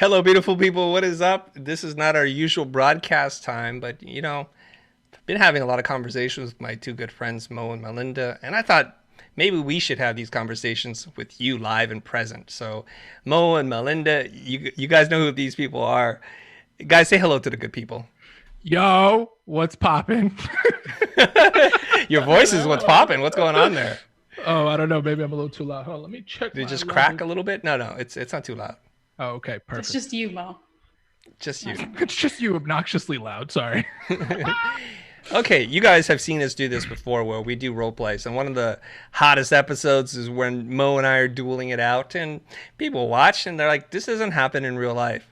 Hello, beautiful people. What is up? This is not our usual broadcast time, but I've been having a lot of conversations with my two good friends, Mo and Melinda, and I thought maybe we should have these conversations with you live and present. So, Mo and Melinda, you guys know who these people are. Guys, say hello to the good people. Yo, what's popping? Your voice is what's popping. What's going on there? Oh, I don't know. Maybe I'm a little too loud. Hold on, let me check Did it my just crack level. a little bit? No, no, it's not too loud. Oh, okay, It's perfect. just you, Mo. Just you. Not me. It's just you obnoxiously loud. Sorry. Okay, you guys have seen us do this before where we do role plays, and one of the hottest episodes is when Mo and I are dueling it out, and people watch and they're like, this doesn't happen in real life.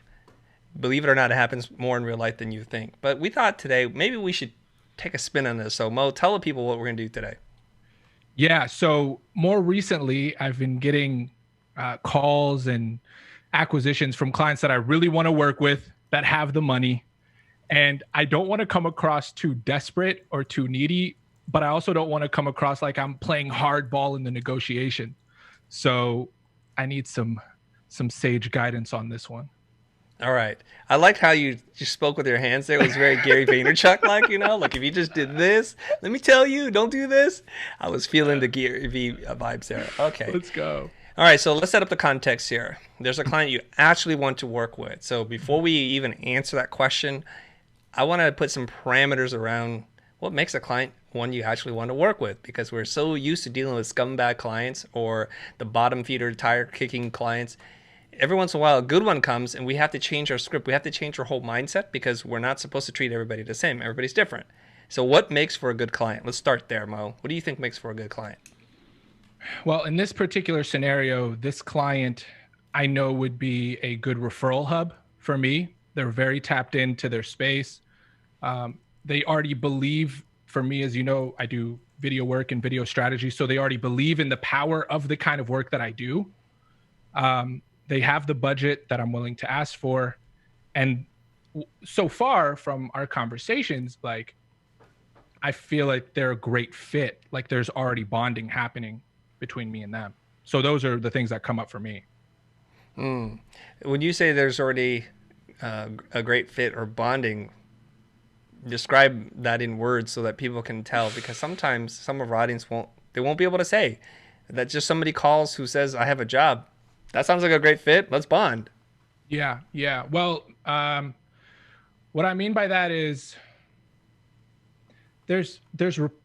Believe it or not, it happens more in real life than you think. But we thought today maybe we should take a spin on this. So, Mo, tell the people what we're going to do today. Yeah. So more recently, I've been getting calls and acquisitions from clients that I really want to work with that have the money, and I don't want to come across too desperate or too needy, but I also don't want to come across like I'm playing hardball in the negotiation. So I need some sage guidance on this one. All right. I liked how you spoke with your hands there. It was very Gary Vaynerchuk like, like if you just did this, let me tell you, don't do this. I was feeling the Gary V vibes there. Okay. Let's go. All right, so let's set up the context here. There's a client you actually want to work with. So before we even answer that question, I want to put some parameters around what makes a client one you actually want to work with, because we're so used to dealing with scumbag clients or the bottom feeder, tire kicking clients. Every once in a while, a good one comes and we have to change our script. We have to change our whole mindset because we're not supposed to treat everybody the same. Everybody's different. So what makes for a good client? Let's start there, Mo. What do you think makes for a good client? Well, in this particular scenario, this client I know would be a good referral hub for me. They're very tapped into their space. They already believe, for me, as you know, I do video work and video strategy. So they already believe in the power of the kind of work that I do. They have the budget that I'm willing to ask for. And so far from our conversations, like, I feel like they're a great fit. Like there's already bonding happening between me and them. So those are the things that come up for me. Mm. When you say there's already a great fit or bonding, describe that in words so that people can tell. Because sometimes some of our audience won't be able to say that. Just somebody calls who says, "I have a job." That sounds like a great fit. Let's bond. Yeah, yeah. Well, what I mean by that is there's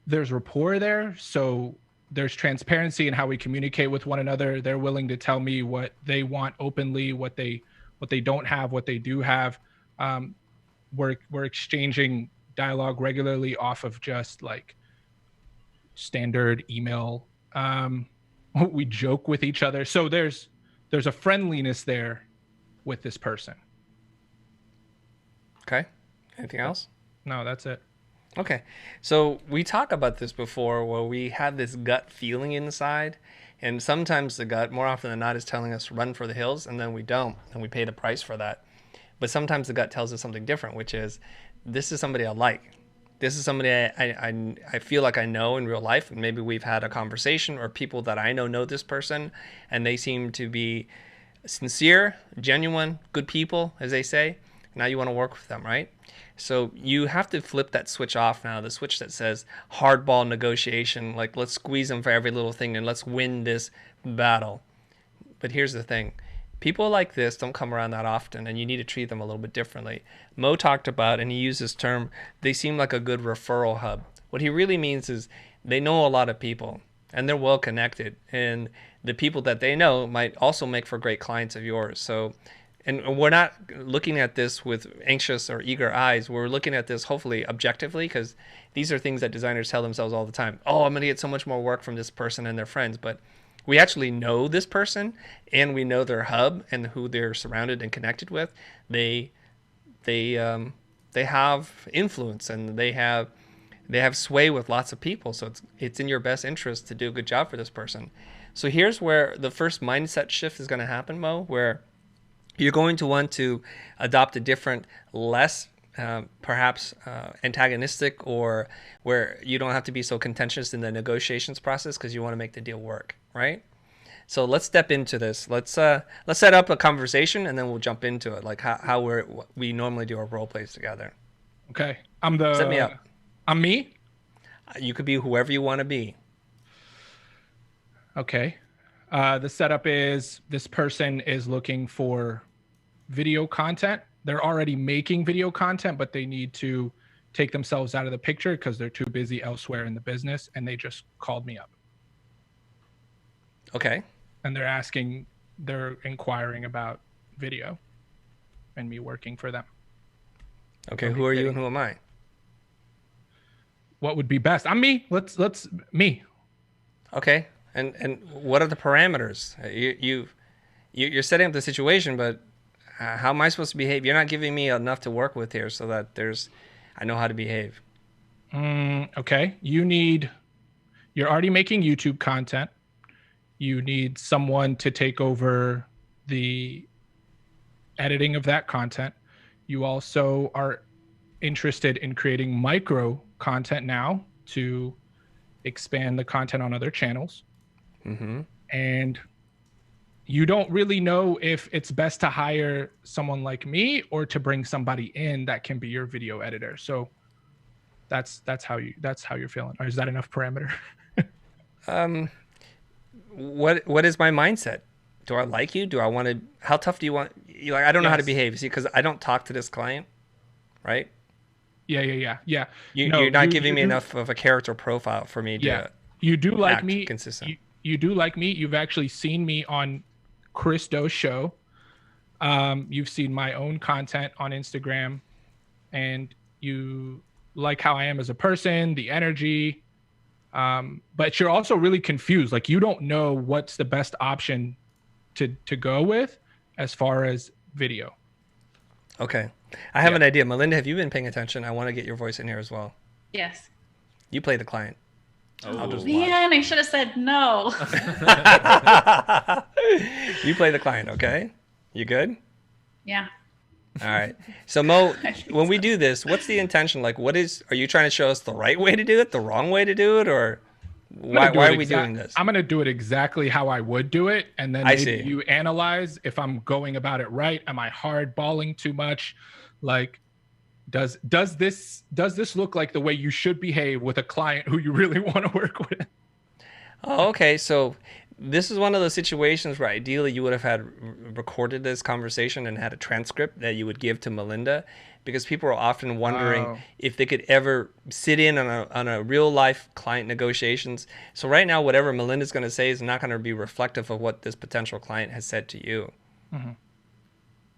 rapport there. So there's transparency in how we communicate with one another. They're willing to tell me what they want openly, what they don't have, what they do have. Um, we're exchanging dialogue regularly off of just like standard email. We joke with each other, so there's a friendliness there with this person. Okay. Anything Yep. else? No, that's it. Okay. So we talked about this before where we have this gut feeling inside. And sometimes the gut, more often than not, is telling us run for the hills, and then we don't, and we pay the price for that. But sometimes the gut tells us something different, which is this is somebody I like. This is somebody I feel like I know in real life. And maybe we've had a conversation, or people that I know this person, and they seem to be sincere, genuine, good people, as they say. Now you want to work with them, right? So you have to flip that switch off now, the switch that says hardball negotiation, like let's squeeze them for every little thing and let's win this battle. But here's the thing. People like this don't come around that often, and you need to treat them a little bit differently. Mo talked about, and he used this term, they seem like a good referral hub. What he really means is they know a lot of people and they're well connected, and the people that they know might also make for great clients of yours. So, and we're not looking at this with anxious or eager eyes. We're looking at this hopefully objectively, because these are things that designers tell themselves all the time. Oh, I'm going to get so much more work from this person and their friends. But we actually know this person, and we know their hub and who they're surrounded and connected with. They they have influence, and they have sway with lots of people. So it's in your best interest to do a good job for this person. So here's where the first mindset shift is going to happen, Mo, where you're going to want to adopt a different, less perhaps antagonistic, or where you don't have to be so contentious in the negotiations process because you want to make the deal work, right? So let's step into this. Let's set up a conversation and then we'll jump into it, like how we normally do our role plays together. Okay. Set me up. I'm me? You could be whoever you want to be. Okay. The setup is this person is looking for video content. They're already making video content, but they need to take themselves out of the picture because they're too busy elsewhere in the business, and they just called me up. Okay. And they're inquiring about video and me working for them. Okay, who are you and who am I? What would be best? I'm me. Let's me. Okay. And what are the parameters? You're setting up the situation, but how am I supposed to behave? You're not giving me enough to work with here, so that I know how to behave. Okay. You're already making YouTube content. You need someone to take over the editing of that content. You also are interested in creating micro content now to expand the content on other channels. Mm-hmm. And you don't really know if it's best to hire someone like me or to bring somebody in that can be your video editor. So that's how you're feeling. Or is that enough parameter? What is my mindset? Do I like you? Do I want to? How tough do you want? I don't know how to behave. See, because I don't talk to this client, right? Yeah. You're not giving me enough of a character profile for me to. You do like me. Consistent. You do like me. You've actually seen me on Chris Do's show. You've seen my own content on Instagram, and you like how I am as a person, the energy. But you're also really confused. Like you don't know what's the best option to go with as far as video. Okay. I have an idea. Melinda, have you been paying attention? I want to get your voice in here as well. Yes. You play the client. Oh, man, I should have said no. You play the client, okay? You good? Yeah. All right. So Mo, when we do this, what's the intention? Like, are you trying to show us the right way to do it, the wrong way to do it, or why are we doing this? I'm going to do it exactly how I would do it. And then maybe you analyze if I'm going about it right. Am I hardballing too much? Like, does this look like the way you should behave with a client who you really want to work with? Oh, okay. So this is one of those situations where ideally you would have had recorded this conversation and had a transcript that you would give to Melinda, because people are often wondering if they could ever sit in on a real life client negotiations. So right now, whatever Melinda's going to say is not going to be reflective of what this potential client has said to you. Mm-hmm.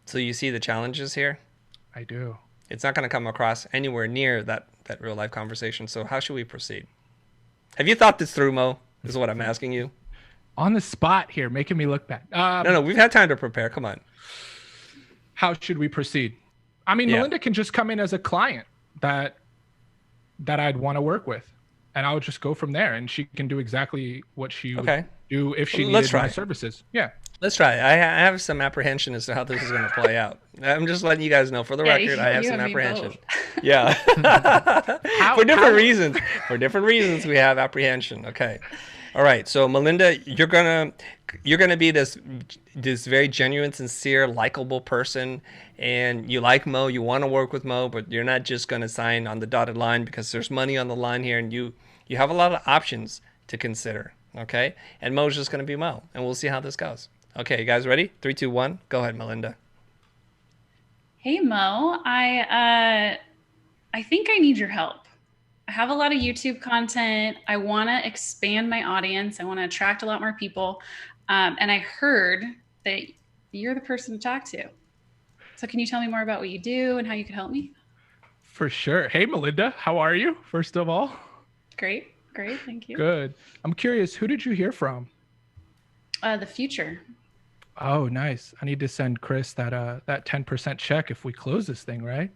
So you see the challenges here? I do. It's not going to come across anywhere near that real life conversation. So how should we proceed? Have you thought this through, Mo? This is what I'm asking you. On the spot here, making me look bad. No, we've had time to prepare. Come on. How should we proceed? I mean, Melinda can just come in as a client that I'd want to work with, and I would just go from there, and she can do exactly what she would do if she needed my services. Yeah. Let's try it. I have some apprehension as to how this is going to play out. I'm just letting you guys know, for the record, I have some apprehension. Yeah. For different reasons. For different reasons, we have apprehension. Okay. All right. So Melinda, you're gonna be this very genuine, sincere, likable person, and you like Mo. You want to work with Mo, but you're not just going to sign on the dotted line because there's money on the line here, and you have a lot of options to consider. Okay. And Mo's just going to be Mo, and we'll see how this goes. Okay, you guys ready? 3, 2, 1. Go ahead, Melinda. Hey, Mo. I think I need your help. I have a lot of YouTube content. I want to expand my audience. I want to attract a lot more people. And I heard that you're the person to talk to. So can you tell me more about what you do and how you could help me? For sure. Hey, Melinda, how are you, first of all? Great. Thank you. Good. I'm curious, who did you hear from? The Futur. Oh, nice. I need to send Chris that 10% check if we close this thing, right?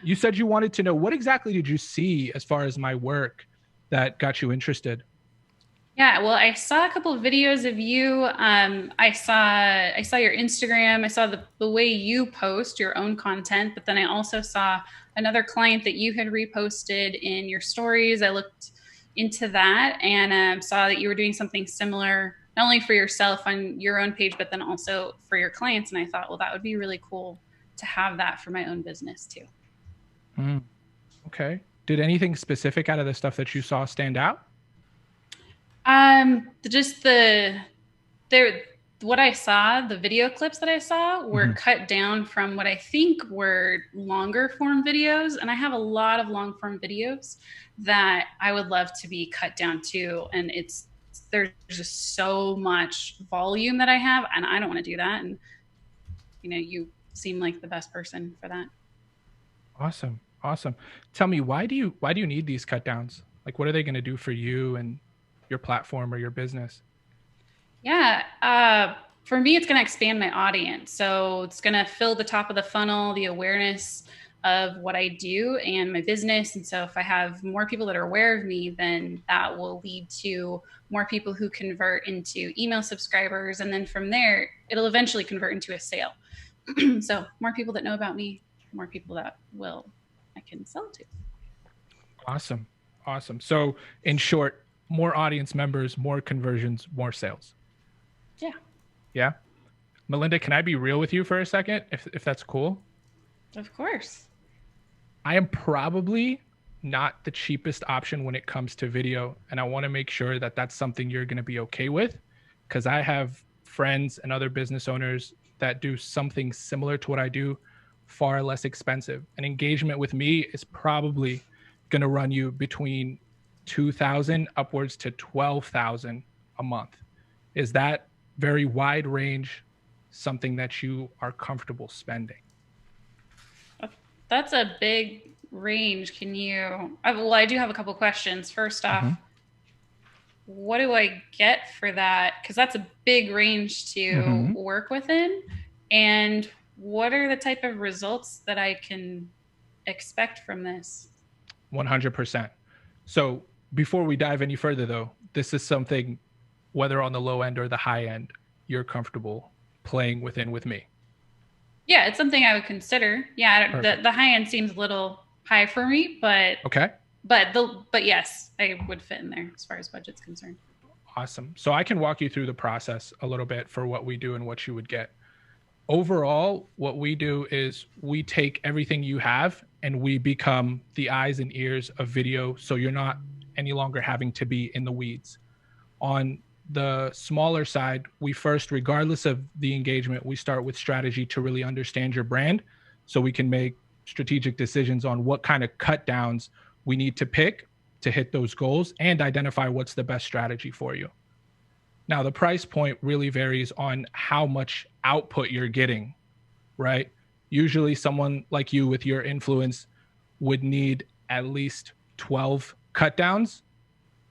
You said you wanted to know, what exactly did you see as far as my work that got you interested? Yeah, well, I saw a couple of videos of you. I saw your Instagram. I saw the way you post your own content, but then I also saw another client that you had reposted in your stories. I looked into that and saw that you were doing something similar, not only for yourself on your own page, but then also for your clients. And I thought, well, that would be really cool to have that for my own business too. Okay. Did anything specific out of the stuff that you saw stand out? Just what I saw, the video clips that I saw were cut down from what I think were longer form videos. And I have a lot of long form videos that I would love to be cut down too. And there's just so much volume that I have, and I don't want to do that. And you seem like the best person for that. Awesome. Tell me, why do you need these cut downs? Like, what are they going to do for you and your platform or your business? Yeah. For me, it's going to expand my audience. So it's going to fill the top of the funnel, the awareness of what I do and my business. And so if I have more people that are aware of me, then that will lead to more people who convert into email subscribers. And then from there, it'll eventually convert into a sale. So more people that know about me, more people that I can sell to. Awesome. So in short, more audience members, more conversions, more sales. Yeah. Melinda, can I be real with you for a second, if that's cool? Of course. I am probably not the cheapest option when it comes to video. And I want to make sure that that's something you're going to be okay with, because I have friends and other business owners that do something similar to what I do, far less expensive. An engagement with me is probably going to run you between $2,000 upwards to $12,000 a month. Is that very wide range something that you are comfortable spending? That's a big range. I do have a couple questions. First off, what do I get for that? Because that's a big range to work within. And what are the type of results that I can expect from this? 100%. So before we dive any further, though, this is something, whether on the low end or the high end, you're comfortable playing within with me. Yeah, it's something I would consider. Yeah, the high end seems a little high for me, but okay. But yes, I would fit in there as far as budget's concerned. Awesome. So I can walk you through the process a little bit for what we do and what you would get. Overall, what we do is we take everything you have and we become the eyes and ears of video, so you're not any longer having to be in the weeds. On the smaller side, we first, regardless of the engagement, we start with strategy to really understand your brand, so we can make strategic decisions on what kind of cut downs we need to pick to hit those goals and identify what's the best strategy for you. Now, the price point really varies on how much output you're getting, right? Usually someone like you with your influence would need at least 12 cut downs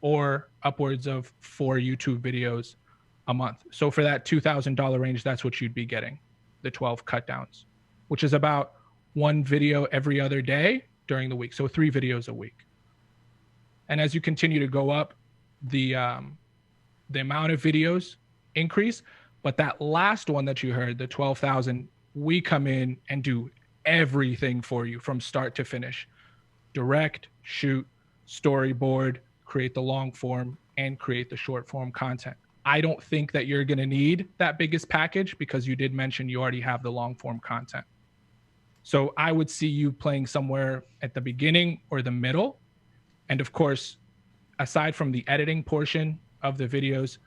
or upwards of 4 YouTube videos a month. So for that $2,000 range, that's what you'd be getting, the 12 cut downs, which is about 1 video every other day during the week. So 3 videos a week. And as you continue to go up, the amount of videos increase, but that last one that you heard, the 12,000, we come in and do everything for you from start to finish. Direct, shoot, storyboard, create the long form, and create the short form content. I don't think that you're going to need that biggest package, because you did mention you already have the long form content. So I would see you playing somewhere at the beginning or the middle. And of course, aside from the editing portion of the videos,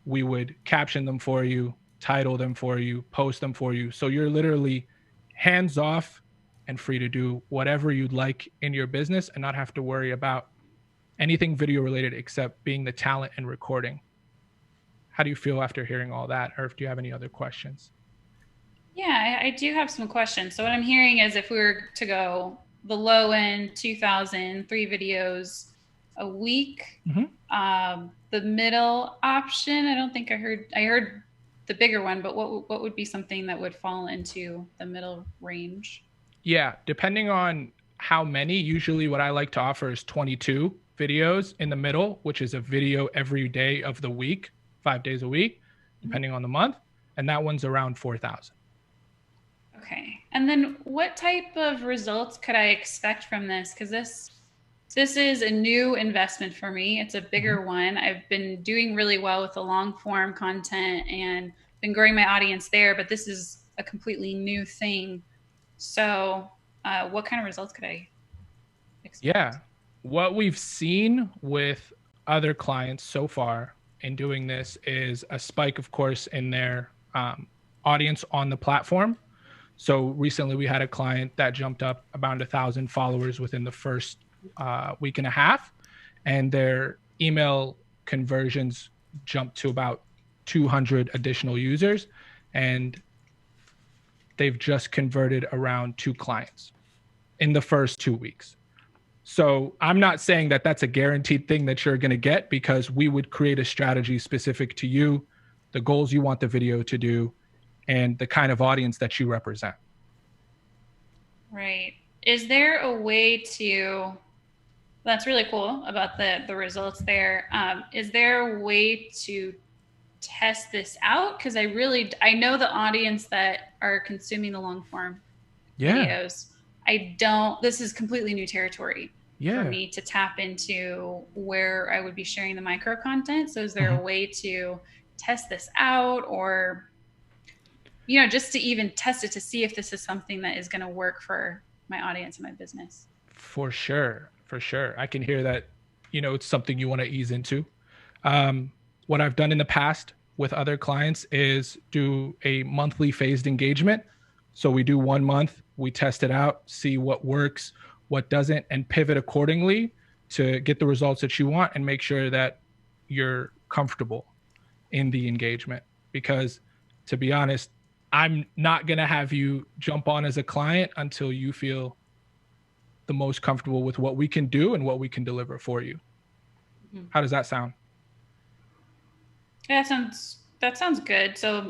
we would caption them for you, title them for you, post them for you. So you're literally hands off and free to do whatever you'd like in your business and not have to worry about anything video related except being the talent and recording. How do you feel after hearing all that? Or do you have any other questions? Yeah, I do have some questions. So what I'm hearing is, if we were to go the low end, 2,000, 3 videos a week, the middle option, I don't think I heard the bigger one, but what would be something that would fall into the middle range? Yeah, depending on how many, usually what I like to offer is 22 videos in the middle, which is a video every day of the week, 5 days a week, depending on the month. And that one's around 4,000. Okay. And then what type of results could I expect from this? Because this This is a new investment for me. It's a bigger one. I've been doing really well with the long form content and been growing my audience there, but this is a completely new thing. So, what kind of results could I expect? Yeah. What we've seen with other clients so far in doing this is a spike, of course, in their audience on the platform. So recently we had a client that jumped up about 1,000 followers within the first week and a half, and their email conversions jumped to about 200 additional users, and they've just converted around 2 clients in the first 2 weeks. So I'm not saying that that's a guaranteed thing that you're going to get, because we would create a strategy specific to you, the goals you want the video to do, and the kind of audience that you represent. Right. Is there a way to, that's really cool about the results there. Is there a way to test this out? Because I know the audience that are consuming the long form videos. This is completely new territory for me to tap into, where I would be sharing the micro content. So is there a way to test this out, or, just to even test it to see if this is something that is going to work for my audience and my business? For sure. I can hear that, it's something you want to ease into. What I've done in the past with other clients is do a monthly phased engagement. So we do 1 month, we test it out, see what works, what doesn't, and pivot accordingly to get the results that you want and make sure that you're comfortable in the engagement. Because, to be honest, I'm not going to have you jump on as a client until you feel the most comfortable with what we can do and what we can deliver for you. How does that sound? Yeah, that sounds good. So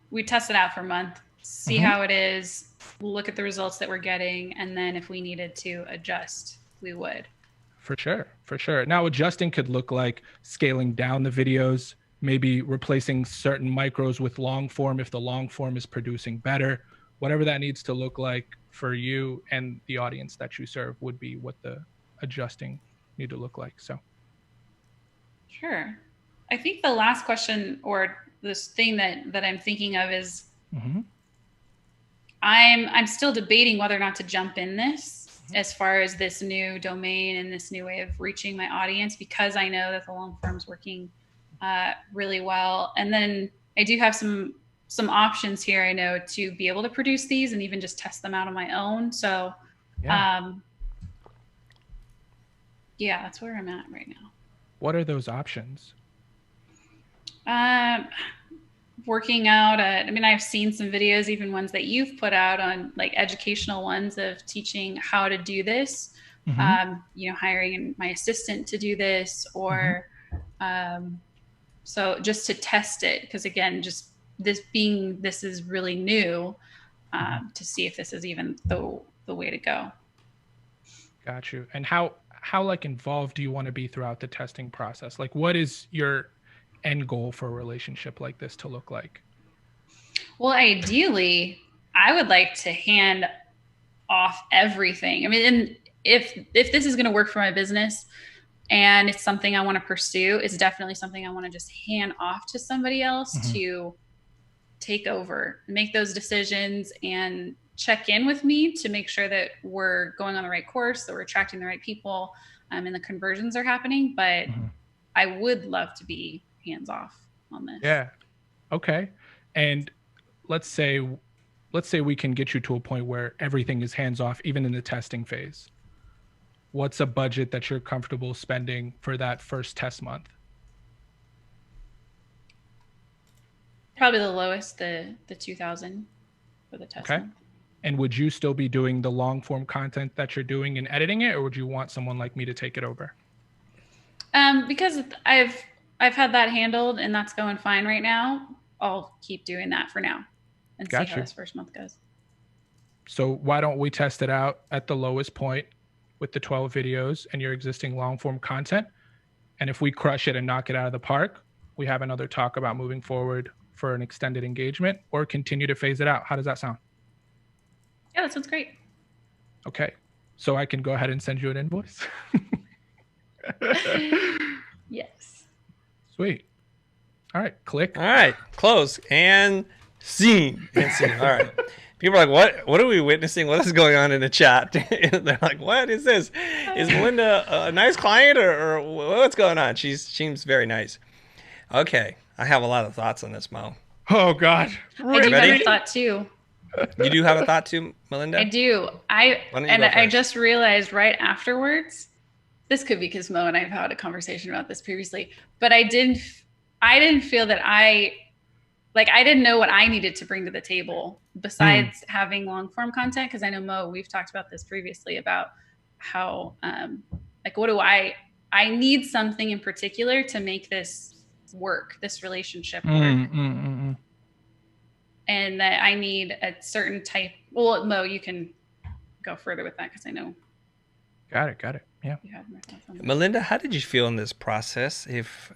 we test it out for a month, see how it is, look at the results that we're getting, and then if we needed to adjust, we would. For sure. Now, adjusting could look like scaling down the videos, maybe replacing certain micros with long form if the long form is producing better. Whatever that needs to look like for you and the audience that you serve would be what the adjusting need to look like. So, sure. I think the last question, or this thing that I'm thinking of, is I'm still debating whether or not to jump in this as far as this new domain and this new way of reaching my audience, because I know that the long form is working really well. And then I do have some options here, I know, to be able to produce these and even just test them out on my own. So that's where I'm at right now. What are those options? Working out I've seen some videos, even ones that you've put out, on like educational ones of teaching how to do this, hiring my assistant to do this, or so just to test it, because again, just this is really new, to see if this is even the way to go. Got you. And how like involved do you want to be throughout the testing process? Like, what is your end goal for a relationship like this to look like? Well, ideally, I would like to hand off everything. I mean, and if this is going to work for my business and it's something I want to pursue, it's definitely something I want to just hand off to somebody else to take over, make those decisions, and check in with me to make sure that we're going on the right course, that we're attracting the right people, and the conversions are happening. But I would love to be hands off on this. Yeah. Okay. And let's say we can get you to a point where everything is hands off, even in the testing phase. What's a budget that you're comfortable spending for that first test month? Probably the lowest, the 2,000 for the test month. And would you still be doing the long form content that you're doing and editing it, or would you want someone like me to take it over? Because I've had that handled and that's going fine right now, I'll keep doing that for now and see how this first month goes. So why don't we test it out at the lowest point with the 12 videos and your existing long form content? And if we crush it and knock it out of the park, we have another talk about moving forward for an extended engagement or continue to phase it out. How does that sound? Yeah, that sounds great. Okay. so I can go ahead and send you an invoice? Yes. Sweet. All right, click. All right, close and scene. And scene. All right. People are like, what are we witnessing? What is going on in the chat? They're like, what is this? Is Melinda a nice client or what's going on? She seems very nice. Okay, I have a lot of thoughts on this, Mo. Oh, God. I do have a thought too. You do have a thought too, Melinda? I do. I just realized right afterwards, this could be because Mo and I have had a conversation about this previously, but I didn't feel that I didn't know what I needed to bring to the table besides having long form content. Cause I know Mo, we've talked about this previously about how, what do I need something in particular to make this work, this relationship work. And that I need a certain type. Well, Mo, you can go further with that because I know. Got it. Yeah. Melinda, how did you feel in this process? If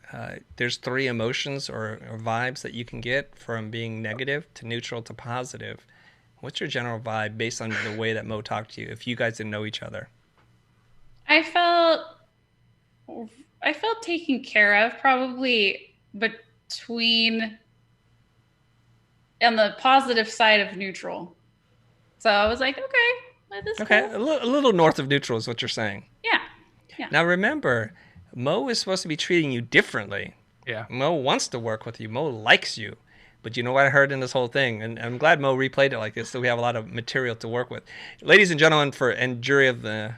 there's 3 emotions or vibes that you can get from being negative to neutral to positive, what's your general vibe based on the way that Mo talked to you? If you guys didn't know each other, I felt taken care of, probably between on the positive side of neutral. So I was like, okay, cool. A little north of neutral is what you're saying. Yeah. Now remember, Mo is supposed to be treating you differently. Yeah. Mo wants to work with you. Mo likes you. But you know what I heard in this whole thing? And I'm glad Mo replayed it like this, so we have a lot of material to work with. Ladies and gentlemen, and jury of the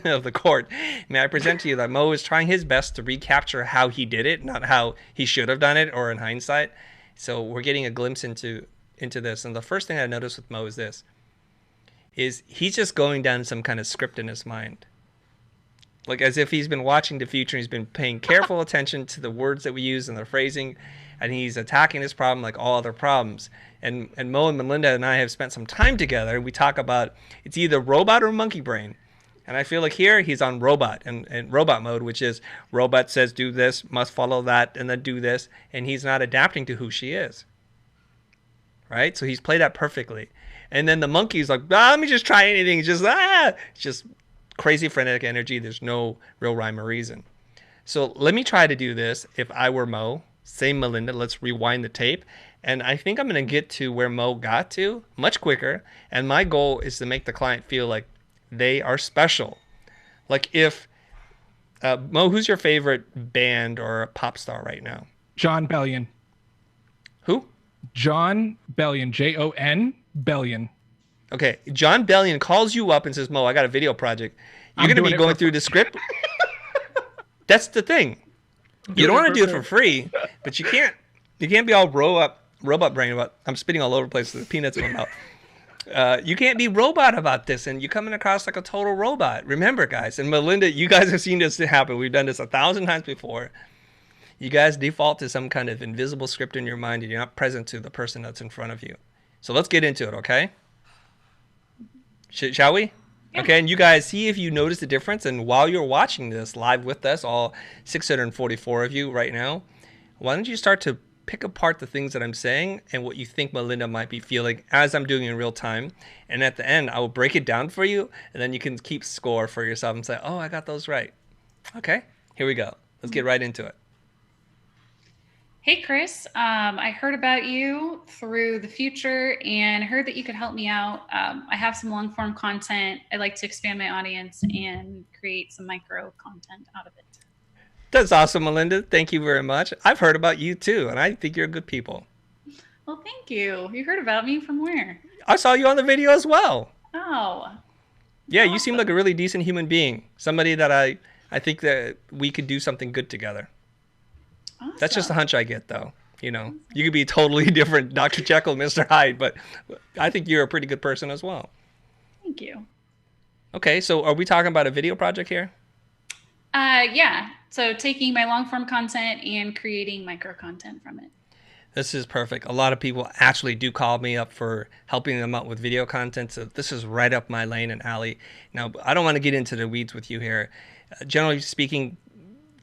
of the court, may I present to you that Mo is trying his best to recapture how he did it, not how he should have done it or in hindsight. So we're getting a glimpse into this. And the first thing I noticed with Mo is this. He's just going down some kind of script in his mind. Like as if he's been watching the future, he's been paying careful attention to the words that we use and the phrasing, and he's attacking this problem like all other problems. And Mo and Melinda and I have spent some time together, and we talk about it's either robot or monkey brain. And I feel like here he's on robot and robot mode, which is robot says do this, must follow that, and then do this, and he's not adapting to who she is. Right? So he's played that perfectly. And then the monkey's like, let me just try anything. It's just crazy frenetic energy. There's no real rhyme or reason. So let me try to do this. If I were Mo, same Melinda, let's rewind the tape. And I think I'm going to get to where Mo got to much quicker. And my goal is to make the client feel like they are special. Like if, Mo, who's your favorite band or pop star right now? John Bellion. Who? John Bellion. Jon Bellion. Okay, John Bellion calls you up and says, Mo, I got a video project. You're going to be going through the script. That's the thing. You don't want to do it for free, but you can't be all robot brain about, I'm spitting all over the place with the peanuts in my mouth. You can't be robot about this, and you're coming across like a total robot. Remember, guys, and Melinda, you guys have seen this happen. We've done this 1,000 times before. You guys default to some kind of invisible script in your mind, and you're not present to the person that's in front of you. So let's get into it, okay? Shall we? Yeah. Okay, and you guys see if you notice the difference. And while you're watching this live with us, all 644 of you right now, why don't you start to pick apart the things that I'm saying and what you think Melinda might be feeling as I'm doing in real time. And at the end, I will break it down for you, and then you can keep score for yourself and say, oh, I got those right. Okay, here we go. Let's get right into it. Hey, Chris, I heard about you through the Futur and heard that you could help me out. I have some long form content. I'd like to expand my audience and create some micro content out of it. That's awesome, Melinda. Thank you very much. I've heard about you too, and I think you're good people. Well, thank you. You heard about me from where? I saw you on the video as well. Oh. Yeah, awesome. You seem like a really decent human being. Somebody that I think that we could do something good together. Awesome. That's just a hunch I get, though. You know, you could be totally different, Dr. Jekyll, Mr. Hyde, but I think you're a pretty good person as well. Thank you. Okay, so are we talking about a video project here? Yeah. So taking my long form content and creating micro content from it. This is perfect. A lot of people actually do call me up for helping them out with video content, so this is right up my lane and alley. Now, I don't want to get into the weeds with you here. Generally speaking,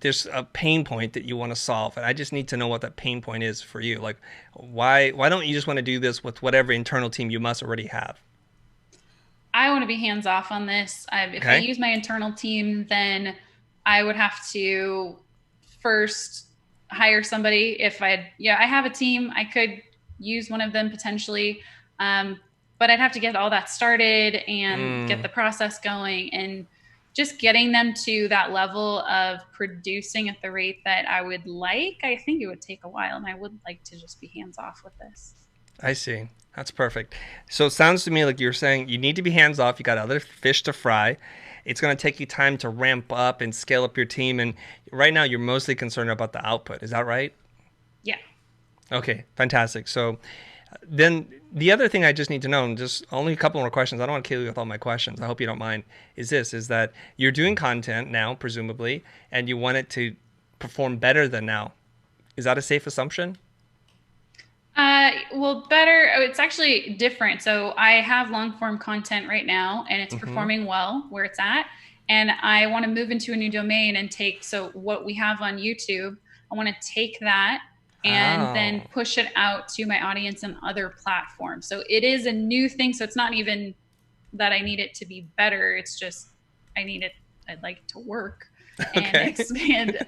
there's a pain point that you want to solve, and I just need to know what that pain point is for you. Like, why don't you just want to do this with whatever internal team you must already have? I want to be hands off on this. If I Okay. use my internal team, then I would have to first hire somebody. If I have a team, I could use one of them potentially. But I'd have to get all that started and get the process going, and just getting them to that level of producing at the rate that I would like. I think it would take a while, and I would like to just be hands off with this. I see. That's perfect. So it sounds to me like you're saying you need to be hands off. You got other fish to fry. It's going to take you time to ramp up and scale up your team. And right now, you're mostly concerned about the output. Is that right? Yeah. Okay, fantastic. So then the other thing I just need to know, and just only a couple more questions. I don't want to kill you with all my questions. I hope you don't mind. Is that you're doing content now, presumably, and you want it to perform better than now. Is that a safe assumption? Well, better. It's actually different. So I have long form content right now, and it's performing well where it's at. And I want to move into a new domain and so what we have on YouTube, I want to take that and then push it out to my audience and other platforms. So it is a new thing. So it's not even that I need it to be better. It's just I'd like it to work and expand.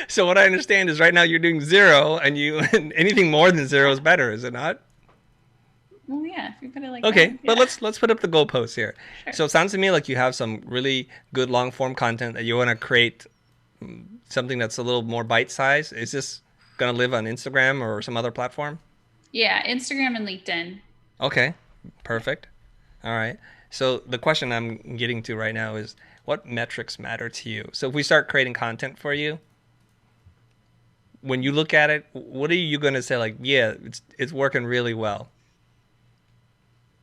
So what I understand is right now you're doing 0, and anything more than 0 is better, is it not? Well, yeah, if you put it like okay, that. but Yeah. let's put up the goalposts here. Sure. So it sounds to me like you have some really good long form content that you want to create, something that's a little more bite sized. Is this going to live on Instagram or some other platform? Yeah, Instagram and LinkedIn. Okay, perfect. All right. So the question I'm getting to right now is, what metrics matter to you? So if we start creating content for you, when you look at it, what are you going to say? Like, yeah, it's working really well.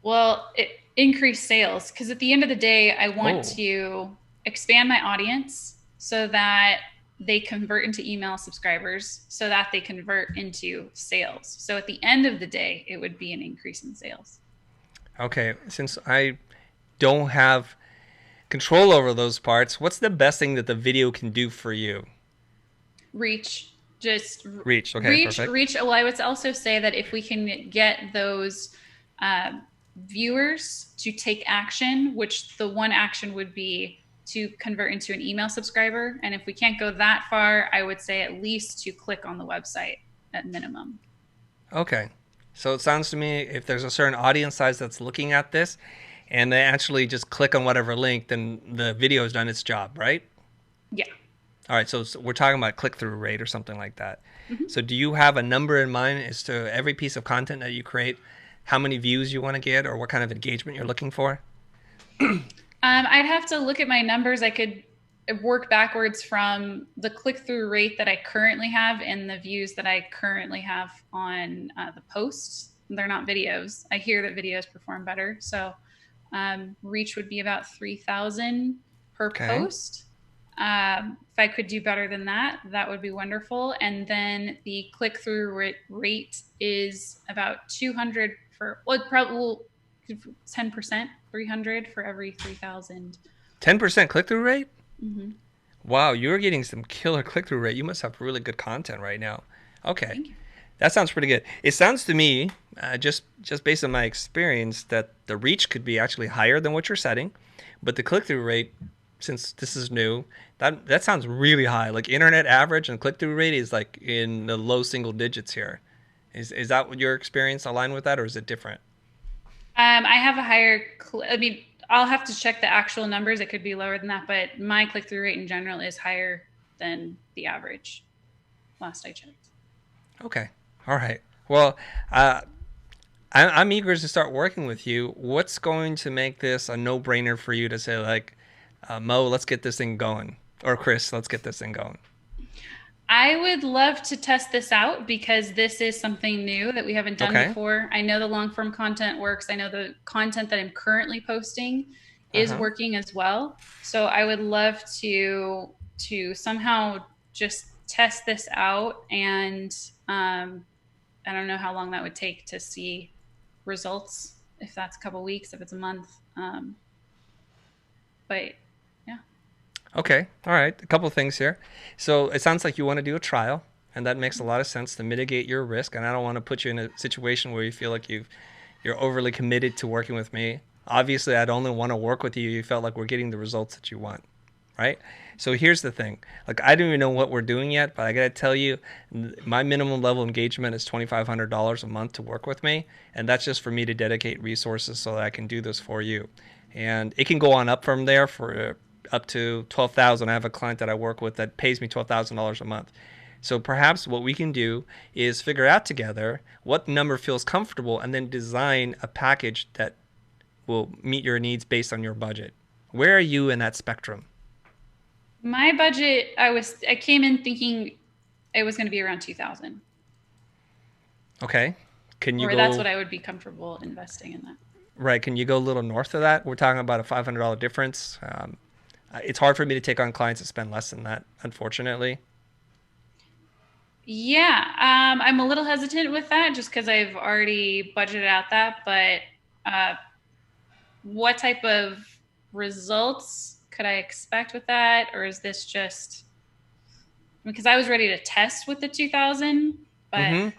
Well, increase sales, because at the end of the day, I want to expand my audience so that they convert into email subscribers, so that they convert into sales. So at the end of the day, it would be an increase in sales. Okay, since I don't have control over those parts, what's the best thing that the video can do for you? Reach. Just reach. Okay, perfect. Reach. Well, I would also say that if we can get those viewers to take action, which the one action would be to convert into an email subscriber, and if we can't go that far, I would say at least to click on the website at minimum. Okay, so it sounds to me if there's a certain audience size that's looking at this and they actually just click on whatever link, then the video has done its job, right? Yeah. All right, so we're talking about click-through rate or something like that. So do you have a number in mind as to every piece of content that you create, how many views you want to get, or what kind of engagement you're looking for? I'd have to look at my numbers. I could work backwards from the click-through rate that I currently have and the views that I currently have on the posts. They're not videos. I hear that videos perform better. So reach would be about 3,000 per post. If I could do better than that, that would be wonderful. And then the click-through rate is about 200 for, well, probably 10%, 300 for every 3,000. 10% click-through rate? Wow, you're getting some killer click-through rate. You must have really good content right now. Okay, that sounds pretty good. It sounds to me, just based on my experience, that the reach could be actually higher than what you're setting, but the click-through rate, since this is new, that sounds really high. Like internet average and click-through rate is like in the low single digits here. Is that what your experience aligned with that, or is it different? I have a higher, I'll have to check the actual numbers. It could be lower than that, but my click-through rate in general is higher than the average, last I checked. Okay. All right. Well, I'm eager to start working with you. What's going to make this a no-brainer for you to say, like, Mo, let's get this thing going, or Chris, let's get this thing going? I would love to test this out because this is something new that we haven't done before. I know the long form content works. I know the content that I'm currently posting is working as well. So I would love to somehow just test this out, and I don't know how long that would take to see results, if that's a couple of weeks, if it's a month. But yeah. Okay. All right. A couple of things here. So it sounds like you want to do a trial, and that makes a lot of sense to mitigate your risk. And I don't want to put you in a situation where you feel like you're overly committed to working with me. Obviously, I'd only want to work with you if you felt like we're getting the results that you want, right? So here's the thing. Like, I don't even know what we're doing yet, but I got to tell you, my minimum level engagement is $2,500 a month to work with me. And that's just for me to dedicate resources so that I can do this for you. And it can go on up from there for up to 12,000. I have a client that I work with that pays me $12,000 a month. So perhaps what we can do is figure out together what number feels comfortable and then design a package that will meet your needs based on your budget. Where are you in that spectrum? My budget, I came in thinking it was going to be around 2,000. Okay. Can you or go, that's what I would be comfortable investing in that. right, can you go a little north of that? We're talking about a $500 difference. It's hard for me to take on clients that spend less than that, unfortunately. Yeah, I'm a little hesitant with that just because I've already budgeted out that. But what type of results could I expect with that? Or is this just because I was ready to test with the 2,000, but I'm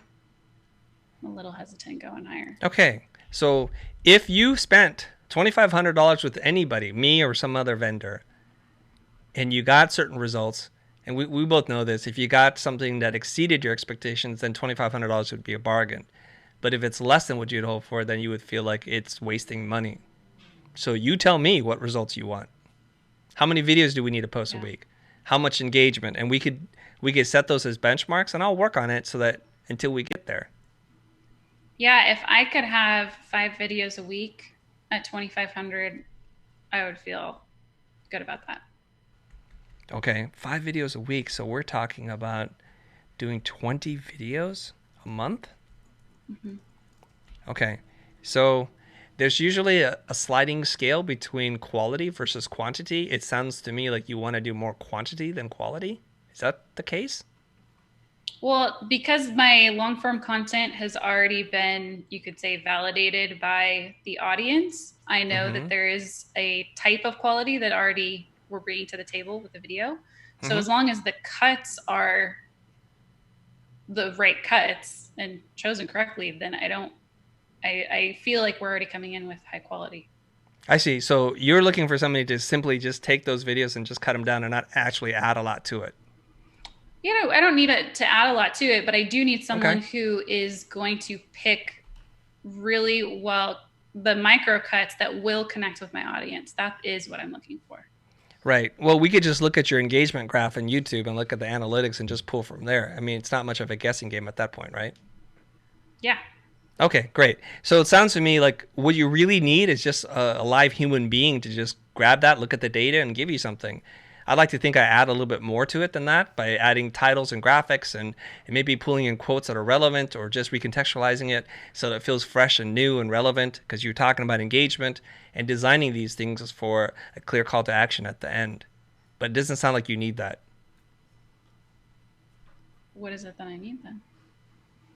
a little hesitant going higher. Okay. So if you spent $2,500 with anybody, me or some other vendor, and you got certain results, and we both know this, if you got something that exceeded your expectations, then $2,500 would be a bargain. But if it's less than what you'd hope for, then you would feel like it's wasting money. So you tell me what results you want. How many videos do we need to post a week? How much engagement? And we could set those as benchmarks, and I'll work on it so that until we get there. Yeah, if I could have 5 videos a week at 2,500, I would feel good about that. Okay, 5 videos a week. So we're talking about doing 20 videos a month? Okay, so there's usually a sliding scale between quality versus quantity. It sounds to me like you want to do more quantity than quality. Is that the case? Well, because my long form content has already been, you could say, validated by the audience, I know that there is a type of quality that already we're bringing to the table with the video. So as long as the cuts are the right cuts and chosen correctly, then I feel like we're already coming in with high quality. I see. So you're looking for somebody to simply just take those videos and just cut them down and not actually add a lot to it. You know, I don't need to add a lot to it, but I do need someone who is going to pick really well the micro cuts that will connect with my audience. That is what I'm looking for. Right. Well, we could just look at your engagement graph on YouTube and look at the analytics and just pull from there. I mean, it's not much of a guessing game at that point, right? Yeah. Okay, great. So it sounds to me like what you really need is just a live human being to just grab that, look at the data, and give you something. I'd like to think I add a little bit more to it than that by adding titles and graphics and maybe pulling in quotes that are relevant or just recontextualizing it so that it feels fresh and new and relevant because you're talking about engagement and designing these things for a clear call to action at the end. But it doesn't sound like you need that. What is it that I need then?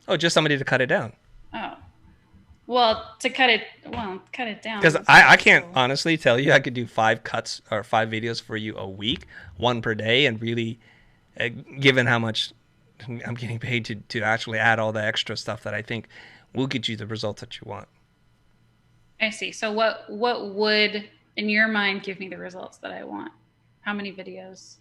Oh, just somebody to cut it down. Oh. Well, cut it down. Because I can't honestly tell you I could do 5 cuts or 5 videos for you a week, 1 per day, and really, given how much I'm getting paid to actually add all the extra stuff that I think will get you the results that you want. I see. So what would, in your mind, give me the results that I want? How many videos?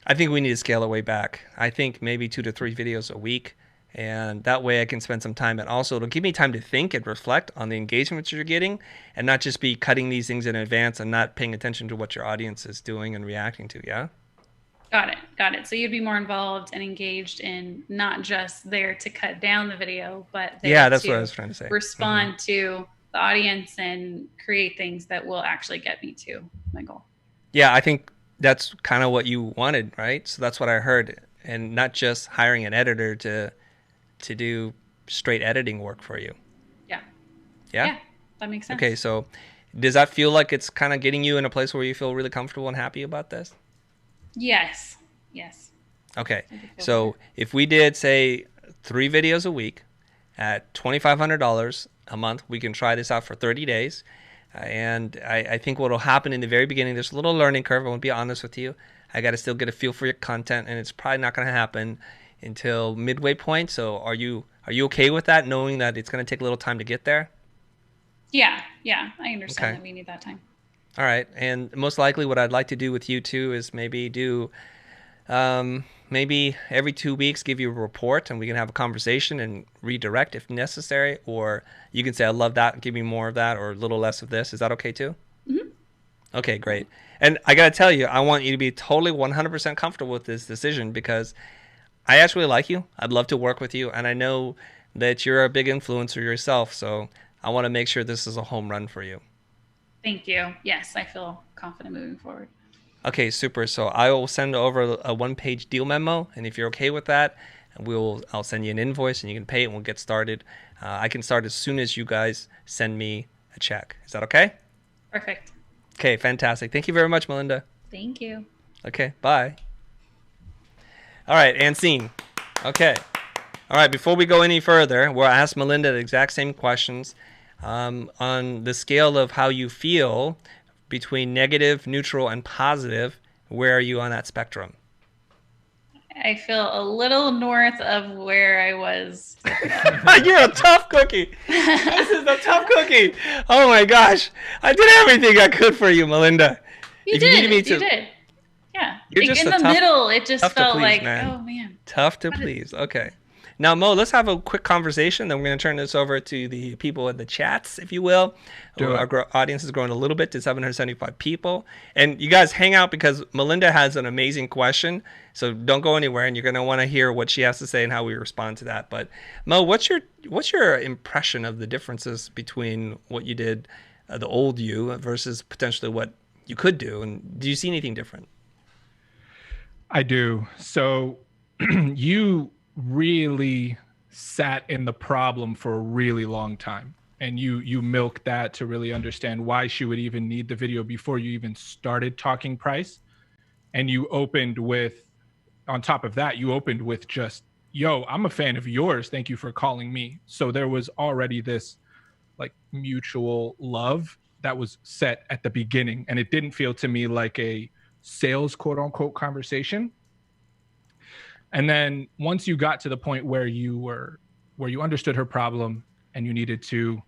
I think we need to scale it way back. I think maybe 2 to 3 videos a week. And that way I can spend some time, and also it'll give me time to think and reflect on the engagements you're getting and not just be cutting these things in advance and not paying attention to what your audience is doing and reacting to. Yeah. Got it. So you'd be more involved and engaged in not just there to cut down the video, but there that's what I was trying to say. Respond to the audience and create things that will actually get me to my goal. Yeah, I think that's kind of what you wanted, right? So that's what I heard, and not just hiring an editor to do straight editing work for you. Yeah, that makes sense. Okay, so does that feel like it's kind of getting you in a place where you feel really comfortable and happy about this? Yes. Okay, so if we did say 3 videos a week at $2,500 a month, we can try this out for 30 days. And I think what will happen in the very beginning, there's a little learning curve. I want to be honest with you. I got to still get a feel for your content, and it's probably not going to happen until midway point. So are you okay with that, knowing that it's going to take a little time to get there? Yeah, I understand Okay. that we need that time. All right. And most likely what I'd like to do with you too is maybe do maybe every 2 weeks give you a report and we can have a conversation and redirect if necessary. Or you can say, I love that, give me more of that or a little less of this. Is that okay too? Mm-hmm. Okay, great. And I got to tell you, I want you to be totally 100% comfortable with this decision because I actually like you. I'd love to work with you. And I know that you're a big influencer yourself. So I want to make sure this is a home run for you. Thank you. Yes, I feel confident moving forward. Okay, super. So I will send over a one-page deal memo. And if you're okay with that, I'll send you an invoice and you can pay it and we'll get started. I can start as soon as you guys send me a check. Is that okay? Perfect. Okay, fantastic. Thank you very much, Melinda. Thank you. Okay, bye. All right, and scene. Okay. All right, before we go any further, we'll ask Melinda the exact same questions. On the scale of how you feel between negative, neutral, and positive, where are you on that spectrum? I feel a little north of where I was. You're a tough cookie. This is a tough cookie. Oh my gosh. I did everything I could for you, Melinda. You did. Yeah. You're just in a the tough- middle, it just tough to felt please, like, man. oh man. Tough to please. Okay. Now, Mo, let's have a quick conversation. Then we're going to turn this over to the people in the chats, if you will. Our audience has grown a little bit to 775 people. And you guys hang out because Melinda has an amazing question. So don't go anywhere, and you're going to want to hear what she has to say and how we respond to that. But Mo, what's your impression of the differences between what you did, the old you, versus potentially what you could do? And do you see anything different? I do. So you really sat in the problem for a really long time. And you milked that to really understand why she would even need the video before you even started talking price. And you opened with, on top of that, you opened with just, yo, I'm a fan of yours. Thank you for calling me. So there was already this like mutual love that was set at the beginning. And it didn't feel to me like a sales quote unquote conversation. And then once you got to the point where you understood her problem and you needed to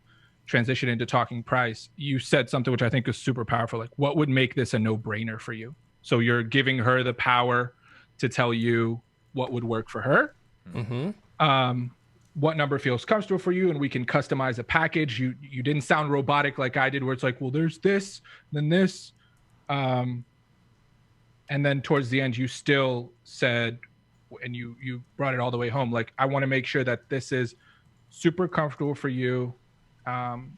transition into talking price, you said something which I think is super powerful. Like, what would make this a no-brainer for you? So you're giving her the power to tell you what would work for her. Mm-hmm. What number feels comfortable for you, and we can customize a package. You didn't sound robotic like I did, where it's like, well, there's this, then this. And then towards the end, you still said, and you brought it all the way home. Like, I want to make sure that this is super comfortable for you, and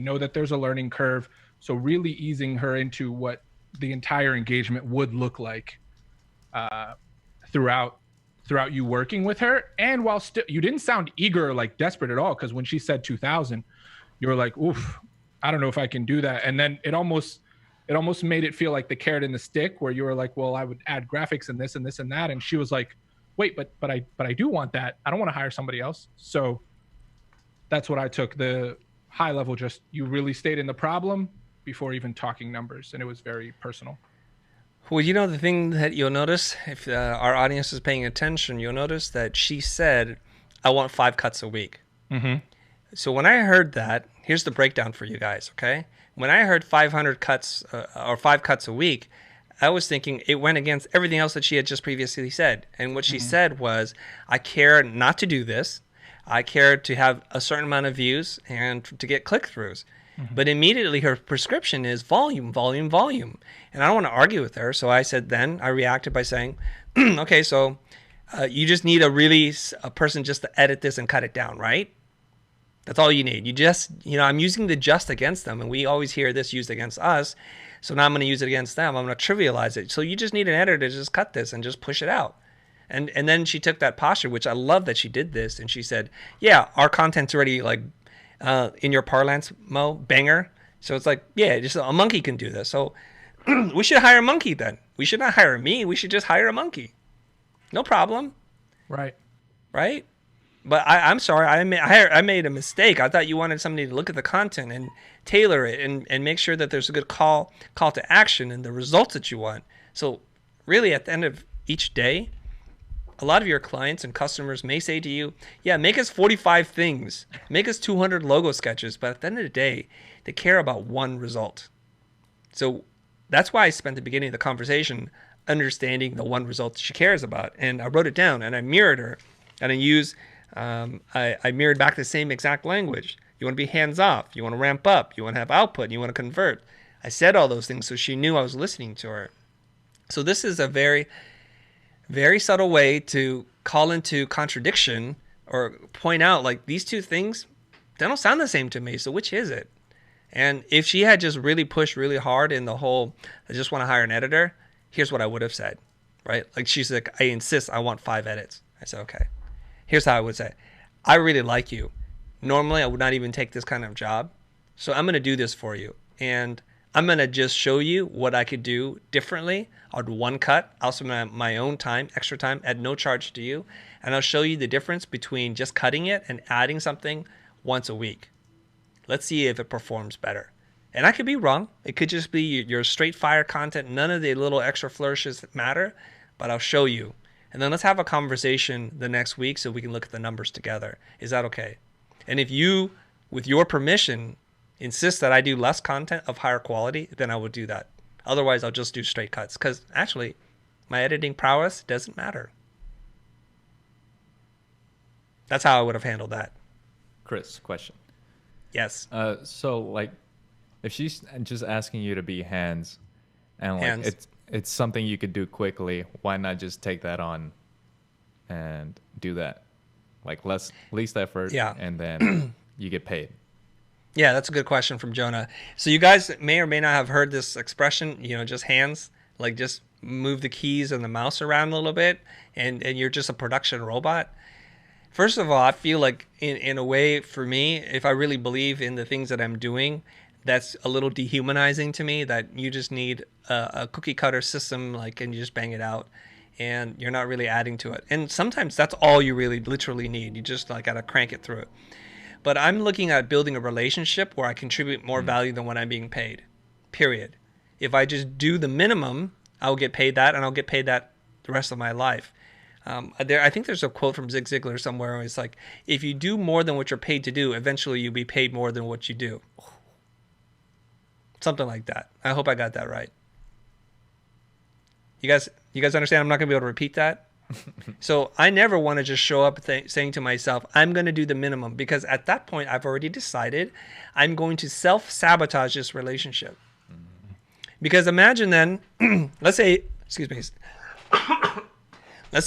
know that there's a learning curve. So really easing her into what the entire engagement would look like throughout you working with her. And while still, you didn't sound eager or like desperate at all. Because when she said 2,000, you were like, oof, I don't know if I can do that. And then it almost made it feel like the carrot and the stick, where you were like, well, I would add graphics and this and this and that. And she was like, wait, but I do want that. I don't want to hire somebody else. So that's what I took. The high level, just you really stayed in the problem before even talking numbers. And it was very personal. Well, you know, the thing that you'll notice, if our audience is paying attention, you'll notice that she said, I want 5 cuts a week. Mm-hmm. So when I heard that, here's the breakdown for you guys, okay? When I heard 500 cuts or 5 cuts a week, I was thinking it went against everything else that she had just previously said. And what she said was, I care not to do this. I care to have a certain amount of views and to get click-throughs. Mm-hmm. But immediately her prescription is volume, volume, volume. And I don't want to argue with her. So I reacted by saying, okay, so you just need a person just to edit this and cut it down, right? That's all you need. You just, I'm using the just against them. And we always hear this used against us. So now I'm going to use it against them. I'm going to trivialize it. So you just need an editor to just cut this and just push it out. And then she took that posture, which I love that she did this. And she said, yeah, our content's already like, in your parlance, Mo, banger. So it's like, yeah, just a monkey can do this. So we should hire a monkey then. We should not hire me. We should just hire a monkey. No problem. Right. Right? But I'm sorry, I made a mistake. I thought you wanted somebody to look at the content and tailor it and make sure that there's a good call to action and the results that you want. So really at the end of each day, a lot of your clients and customers may say to you, yeah, make us 45 things, make us 200 logo sketches. But at the end of the day, they care about one result. So that's why I spent the beginning of the conversation understanding the one result she cares about. And I wrote it down and I mirrored her, and I mirrored back the same exact language. You want to be hands off. You want to ramp up. You want to have output. You want to convert. I said all those things so she knew I was listening to her. So this is a very, very subtle way to call into contradiction or point out like these two things, they don't sound the same to me. So which is it? And if she had just really pushed really hard in the whole, I just want to hire an editor, here's what I would have said, right? Like she's like, I insist, I want 5 edits. I said, okay. Here's how I would say, I really like you. Normally, I would not even take this kind of job. So I'm going to do this for you. And I'm going to just show you what I could do differently. I'll do one cut. I'll spend my own time, extra time, at no charge to you. And I'll show you the difference between just cutting it and adding something once a week. Let's see if it performs better. And I could be wrong. It could just be your straight fire content. None of the little extra flourishes matter, but I'll show you. And then let's have a conversation the next week so we can look at the numbers together. Is that okay? And if you, with your permission, insist that I do less content of higher quality, then I would do that. Otherwise, I'll just do straight cuts because actually my editing prowess doesn't matter. That's how I would have handled that. Chris, question. Yes. So like, if she's just asking you to be hands, and like Hands. it's something you could do quickly, why not just take that on and do that? Like least effort, Yeah. and then you get paid. Yeah, that's a good question from Jonah. So you guys may or may not have heard this expression, just hands, like just move the keys and the mouse around a little bit and you're just a production robot. First of all, I feel like in a way for me, if I really believe in the things that I'm doing, that's a little dehumanizing to me, that you just need a cookie cutter system, like, and you just bang it out and you're not really adding to it. And sometimes that's all you really literally need. You just like gotta crank it through it. But I'm looking at building a relationship where I contribute more value than what I'm being paid, period. If I just do the minimum, I'll get paid that, and I'll get paid that the rest of my life. I think there's a quote from Zig Ziglar somewhere where it's like, if you do more than what you're paid to do, eventually you'll be paid more than what you do. Something like that. I hope I got that right. You guys understand? I'm not going to be able to repeat that. So I never want to just show up saying to myself, I'm going to do the minimum, because at that point I've already decided I'm going to self-sabotage this relationship. Because imagine then, let's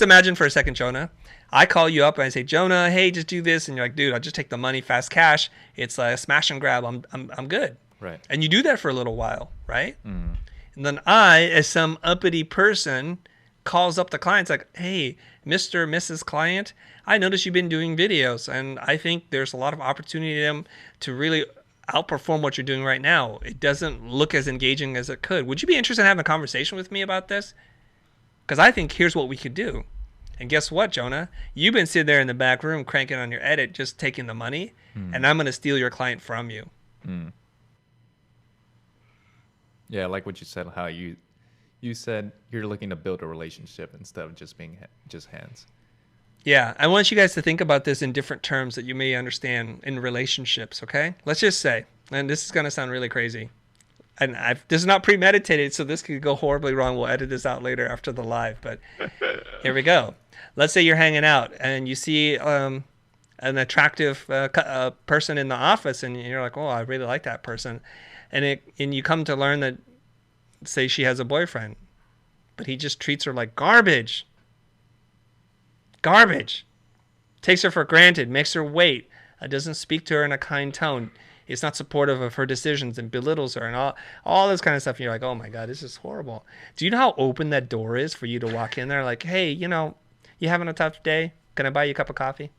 imagine for a second, Jonah, I call you up and I say, Jonah, hey, just do this. And you're like, dude, I'll just take the money, fast cash. It's a smash and grab. I'm good. Right. And you do that for a little while, right? Mm. And then I, as some uppity person, calls up the clients like, hey, Mr. Mrs. Client, I noticed you've been doing videos, and I think there's a lot of opportunity in them to really outperform what you're doing right now. It doesn't look as engaging as it could. Would you be interested in having a conversation with me about this? Because I think here's what we could do. And guess what, Jonah? You've been sitting there in the back room cranking on your edit, just taking the money, and I'm going to steal your client from you. Yeah, like what you said, how you said you're looking to build a relationship instead of just being just hands. Yeah, I want you guys to think about this in different terms that you may understand in relationships, okay? Let's just say, and this is going to sound really crazy, and this is not premeditated, so this could go horribly wrong. We'll edit this out later after the live, but here we go. Let's say you're hanging out and you see an attractive person in the office, and you're like, oh, I really like that person. And you come to learn that, say she has a boyfriend, but he just treats her like garbage. Garbage. Takes her for granted, makes her wait, doesn't speak to her in a kind tone, is not supportive of her decisions and belittles her and all this kind of stuff. And you're like, oh my God, this is horrible. Do you know how open that door is for you to walk in there like, hey, you having a tough day? Can I buy you a cup of coffee?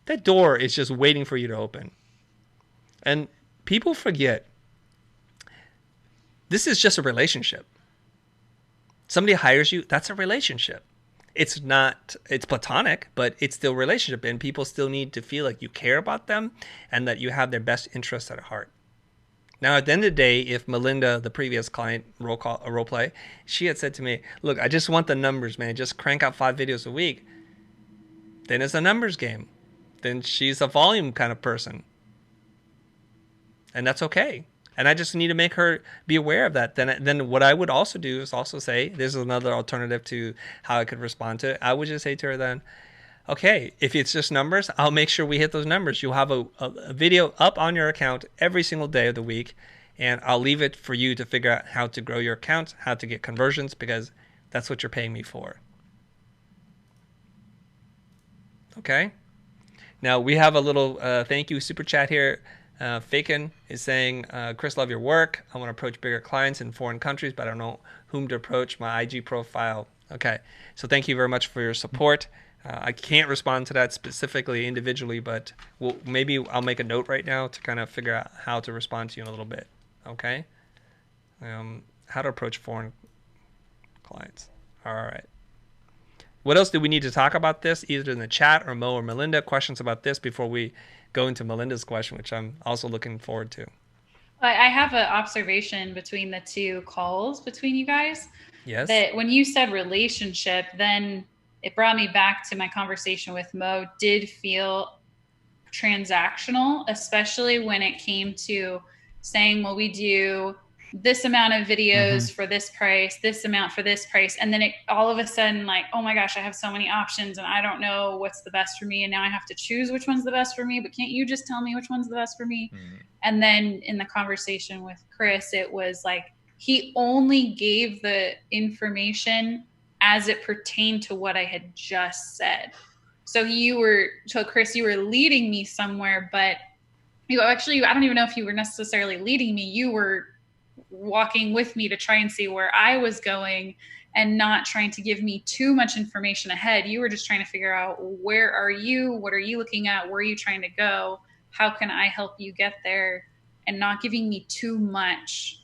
That door is just waiting for you to open. And people forget, this is just a relationship. Somebody hires you, that's a relationship. It's platonic, but it's still a relationship, and people still need to feel like you care about them and that you have their best interests at heart. Now, at the end of the day, if Melinda, the previous client, role play, she had said to me, look, I just want the numbers, man. Just crank out 5 videos a week. Then it's a numbers game. Then she's a volume kind of person. And that's okay. And I just need to make her be aware of that. Then what I would also do is also say, this is another alternative to how I could respond to it. I would just say to her then, okay, if it's just numbers, I'll make sure we hit those numbers. You'll have a video up on your account every single day of the week, and I'll leave it for you to figure out how to grow your account, how to get conversions, because that's what you're paying me for. Okay? Now, we have a little thank you super chat here. Fakin is saying, Chris, love your work. I want to approach bigger clients in foreign countries, but I don't know whom to approach. My IG profile. Okay, so thank you very much for your support. I can't respond to that specifically individually, but maybe I'll make a note right now to kind of figure out how to respond to you in a little bit. Okay? How to approach foreign clients. All right. What else do we need to talk about this, either in the chat or Mo or Melinda? Questions about this before we go into Melinda's question, which I'm also looking forward to. I have an observation between the 2 calls between you guys. Yes. That when you said relationship, then it brought me back to my conversation with Mo. Did feel transactional, especially when it came to saying, well, we do this amount of videos for this price, this amount for this price. And then it all of a sudden, like, oh my gosh, I have so many options and I don't know what's the best for me. And now I have to choose which one's the best for me, but can't you just tell me which one's the best for me? And then in the conversation with Chris, it was like, he only gave the information as it pertained to what I had just said. So Chris, you were leading me somewhere, but you actually, I don't even know if you were necessarily leading me. You were walking with me to try and see where I was going and not trying to give me too much information ahead. You were just trying to figure out, where are you? What are you looking at? Where are you trying to go? How can I help you get there? And not giving me too much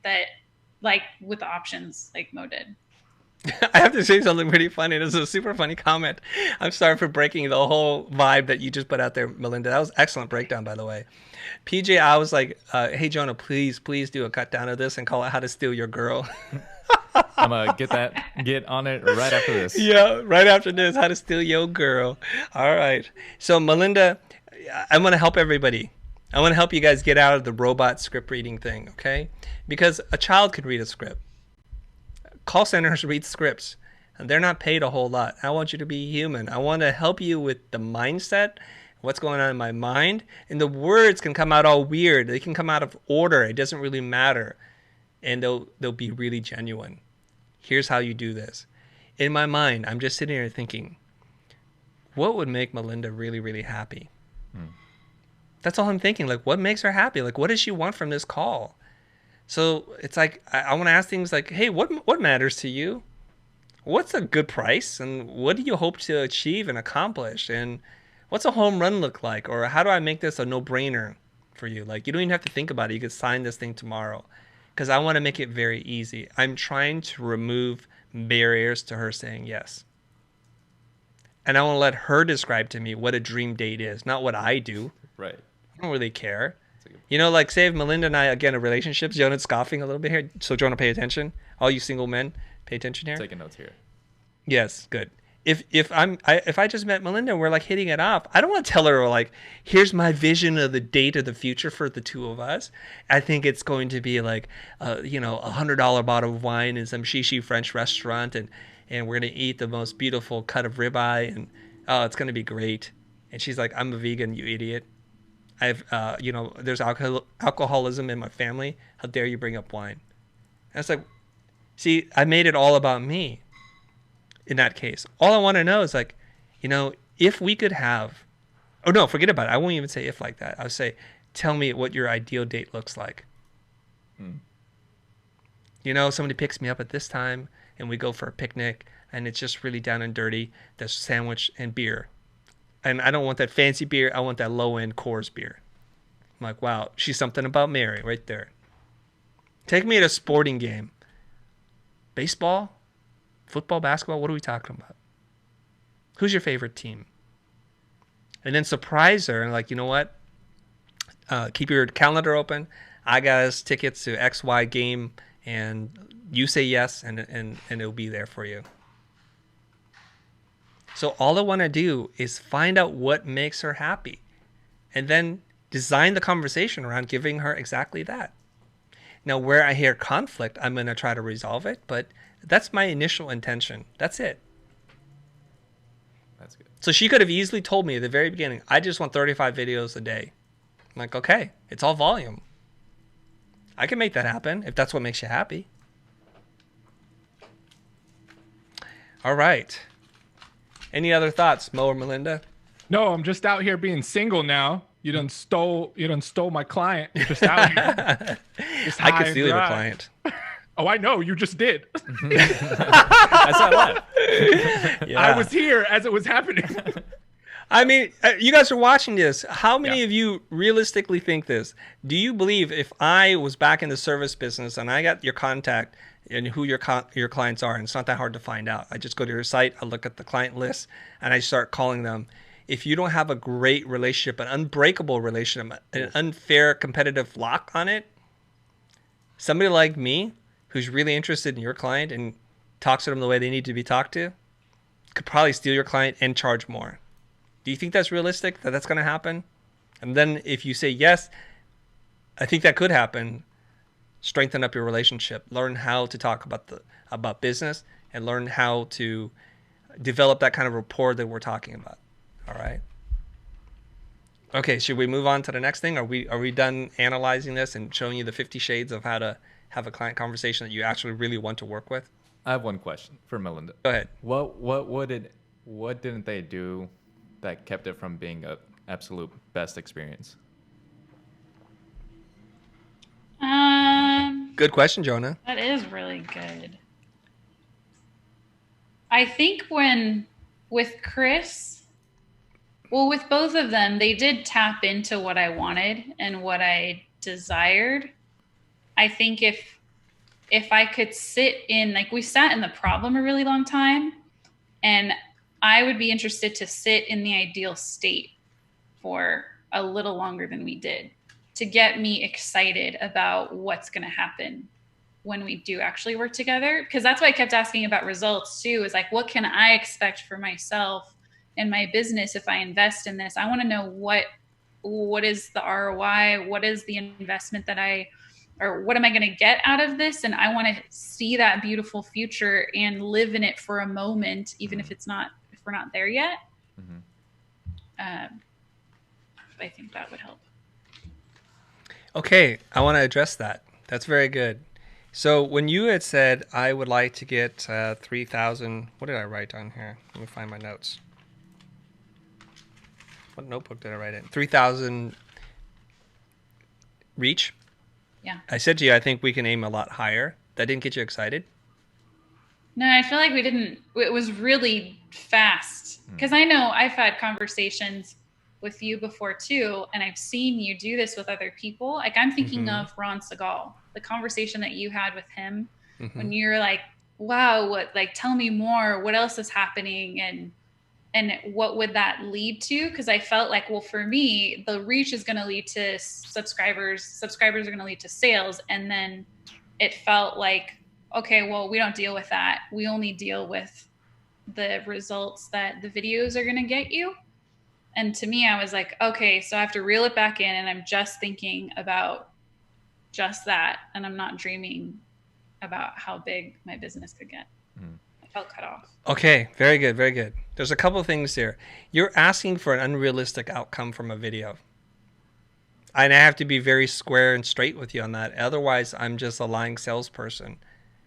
that, like with the options like Mo did. I have to say something pretty funny. This is a super funny comment. I'm sorry for breaking the whole vibe that you just put out there, Melinda. That was an excellent breakdown, by the way. PJ, I was like, hey, Jonah, please do a cut down of this and call it How to Steal Your Girl. I'm going to get on it right after this. Yeah, right after this, How to Steal Your Girl. All right. So, Melinda, I'm going to help everybody. I want to help you guys get out of the robot script reading thing, okay? Because a child could read a script. Call centers read scripts, and they're not paid a whole lot. I want you to be human. I want to help you with the mindset, what's going on in my mind, and the words can come out all weird. They can come out of order. It doesn't really matter, and they'll be really genuine. Here's how you do this. In my mind, I'm just sitting here thinking, what would make Melinda really, really happy? That's all I'm thinking. Like, what makes her happy? Like, what does she want from this call? So it's like, I want to ask things like, hey, what matters to you? What's a good price? And what do you hope to achieve and accomplish? And what's a home run look like? Or how do I make this a no-brainer for you? Like, you don't even have to think about it. You could sign this thing tomorrow. Because I want to make it very easy. I'm trying to remove barriers to her saying yes. And I want to let her describe to me what a dream date is, not what I do. Right. I don't really care. You know, like, say if Melinda and I, again, are relationships, Jonah's scoffing a little bit here. So, Jonah, pay attention. All you single men, pay attention here. Taking notes here. Yes, good. If I just met Melinda and we're like hitting it off, I don't want to tell her like, here's my vision of the date of the future for the two of us. I think it's going to be like, $100 bottle of wine in some shishi French restaurant, and we're gonna eat the most beautiful cut of ribeye, and it's gonna be great. And she's like, I'm a vegan, you idiot. I've there's alcoholism in my family. How dare you bring up wine? And it's like, see, I made it all about me. In that case, all I want to know is like, if we could have, oh no, forget about it. I won't even say if like that. I'll say, tell me what your ideal date looks like. Somebody picks me up at this time and we go for a picnic and it's just really down and dirty. There's sandwich and beer. And I don't want that fancy beer. I want that low-end Coors beer. I'm like, wow, she's something about Mary right there. Take me to a sporting game. Baseball? Football, basketball, what are we talking about? Who's your favorite team? And then surprise her and like, you know what? Keep your calendar open. I got us tickets to XY game, and you say yes, and it'll be there for you. So all I want to do is find out what makes her happy, and then design the conversation around giving her exactly that. Now, where I hear conflict, I'm going to try to resolve it, but that's my initial intention. That's it. That's good. So she could have easily told me at the very beginning, I just want 35 videos a day. I'm like, okay, it's all volume. I can make that happen if that's what makes you happy. All right. Any other thoughts, Mo or Melinda? No, I'm just out here being single now. You done stole my client. You're just out here. Just I high could and steal your dry. client. Oh, I know. You just did. That's not left. Yeah. I was here as it was happening. I mean, you guys are watching this. How many Yeah. of you realistically think this? Do you believe if I was back in the service business and I got your contact and who your clients are, and it's not that hard to find out. I just go to your site, I look at the client list, and I start calling them. If you don't have a great relationship, an unbreakable relationship, an unfair competitive lock on it, somebody like me who's really interested in your client and talks to them the way they need to be talked to could probably steal your client and charge more. Do you think that's realistic, that that's going to happen? And then if you say yes, I think that could happen. Strengthen up your relationship. Learn how to talk about business, and learn how to develop that kind of rapport that we're talking about. All right. Okay, should we move on to the next thing? Are we done analyzing this and showing you the 50 shades of how to have a client conversation that you actually really want to work with? I have one question for Melinda. Go ahead. What didn't they do that kept it from being an absolute best experience? Good question, Jonah. That is really good. I think with Chris, well, with both of them, they did tap into what I wanted and what I desired. I think if I could sit in, like, we sat in the problem a really long time, and I would be interested to sit in the ideal state for a little longer than we did, to get me excited about what's going to happen when we do actually work together. Because that's why I kept asking about results too, is like, what can I expect for myself and my business if I invest in this? I want to know what is the ROI, what is the investment or what am I going to get out of this? And I want to see that beautiful future and live in it for a moment, even if we're not there yet. I think that would help. Okay, I want to address that. That's very good. So when you had said, I would like to get 3,000, what did I write on here? Let me find my notes. What notebook did I write in? 3,000 reach. Yeah. I said to you, I think we can aim a lot higher. That didn't get you excited? No, I feel like we didn't. It was really fast, because I know I've had conversations with you before too, and I've seen you do this with other people. Like, I'm thinking of Ron Segal, the conversation that you had with him when you're like, wow, tell me more, what else is happening, and what would that lead to? Because I felt like, well, for me, the reach is going to lead to subscribers are going to lead to sales, and then it felt like, okay, well, we don't deal with that. We only deal with the results that the videos are going to get you. And to me, I was like, okay, so I have to reel it back in, and I'm just thinking about just that. And I'm not dreaming about how big my business could get. I felt cut off. Okay, very good, very good. There's a couple of things here. You're asking for an unrealistic outcome from a video. And I have to be very square and straight with you on that. Otherwise, I'm just a lying salesperson.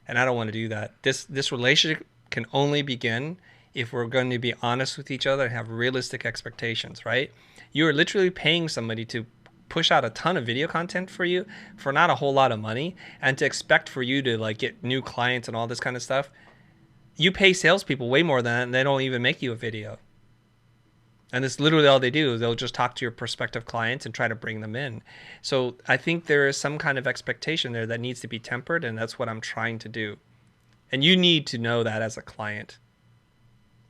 And I don't want to do that. This relationship can only begin if we're going to be honest with each other and have realistic expectations, right? You are literally paying somebody to push out a ton of video content for you for not a whole lot of money, and to expect for you to like get new clients and all this kind of stuff. You pay salespeople way more than that, and they don't even make you a video. And it's literally all they do. They'll just talk to your prospective clients and try to bring them in. So I think there is some kind of expectation there that needs to be tempered, and that's what I'm trying to do. And you need to know that as a client.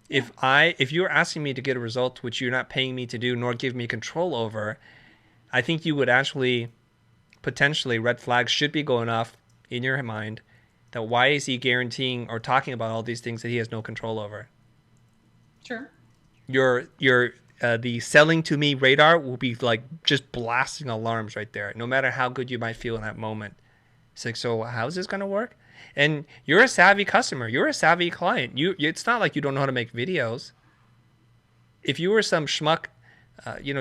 If you're asking me to get a result which you're not paying me to do nor give me control over, I think you would actually potentially red flags should be going off in your mind. That why is he guaranteeing or talking about all these things that he has no control over? Sure. Your the selling to me radar will be like just blasting alarms right there, no matter how good you might feel in that moment. It's like, so how's this going to work? And you're a savvy customer. You're a savvy client. It's not like you don't know how to make videos. If you were some schmuck,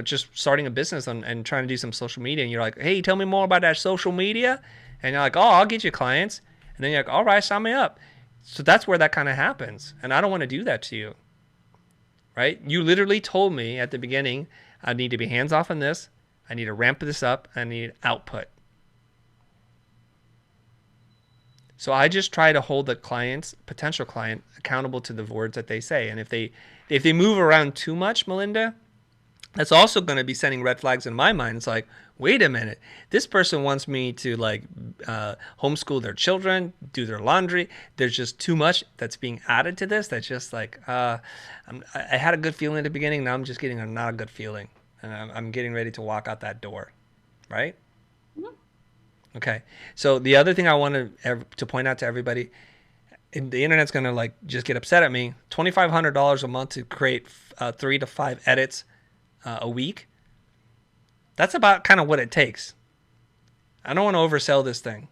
just starting a business and trying to do some social media, and you're like, hey, tell me more about that social media. And you're like, oh, I'll get you clients. And then you're like, all right, sign me up. So that's where that kind of happens. And I don't want to do that to you. Right? You literally told me at the beginning, I need to be hands off on this. I need to ramp this up. I need output. So I just try to hold the potential client, accountable to the words that they say. And if they move around too much, Melinda, that's also going to be sending red flags in my mind. It's like, wait a minute, this person wants me to homeschool their children, do their laundry. There's just too much that's being added to this. That's just like, I had a good feeling at the beginning. Now I'm just getting not a good feeling. And I'm getting ready to walk out that door. Right? Mm-hmm. Okay. So the other thing I want to point out to everybody, and the internet's going to just get upset at me, $2,500 a month to create 3 to 5 edits a week. That's about kind of what it takes. I don't want to oversell this thing.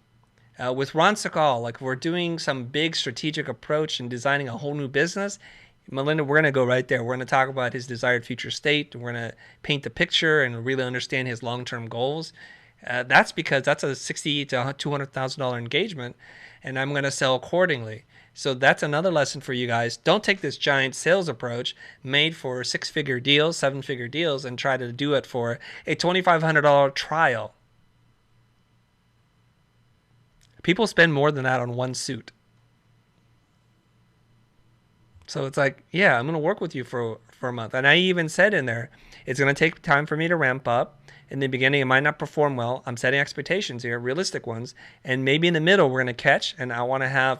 With Ron Segal, we're doing some big strategic approach and designing a whole new business. Melinda, we're going to go right there. We're going to talk about his desired future state. We're going to paint the picture and really understand his long-term goals. That's because that's a $60,000 to $200,000 engagement, and I'm going to sell accordingly. So that's another lesson for you guys. Don't take this giant sales approach made for 6-figure deals, 7-figure deals, and try to do it for a $2,500 trial. People spend more than that on one suit. So it's like, yeah, I'm going to work with you for a month. And I even said in there, it's going to take time for me to ramp up. In the beginning, it might not perform well. I'm setting expectations here, realistic ones. And maybe in the middle, we're going to catch, and I want to have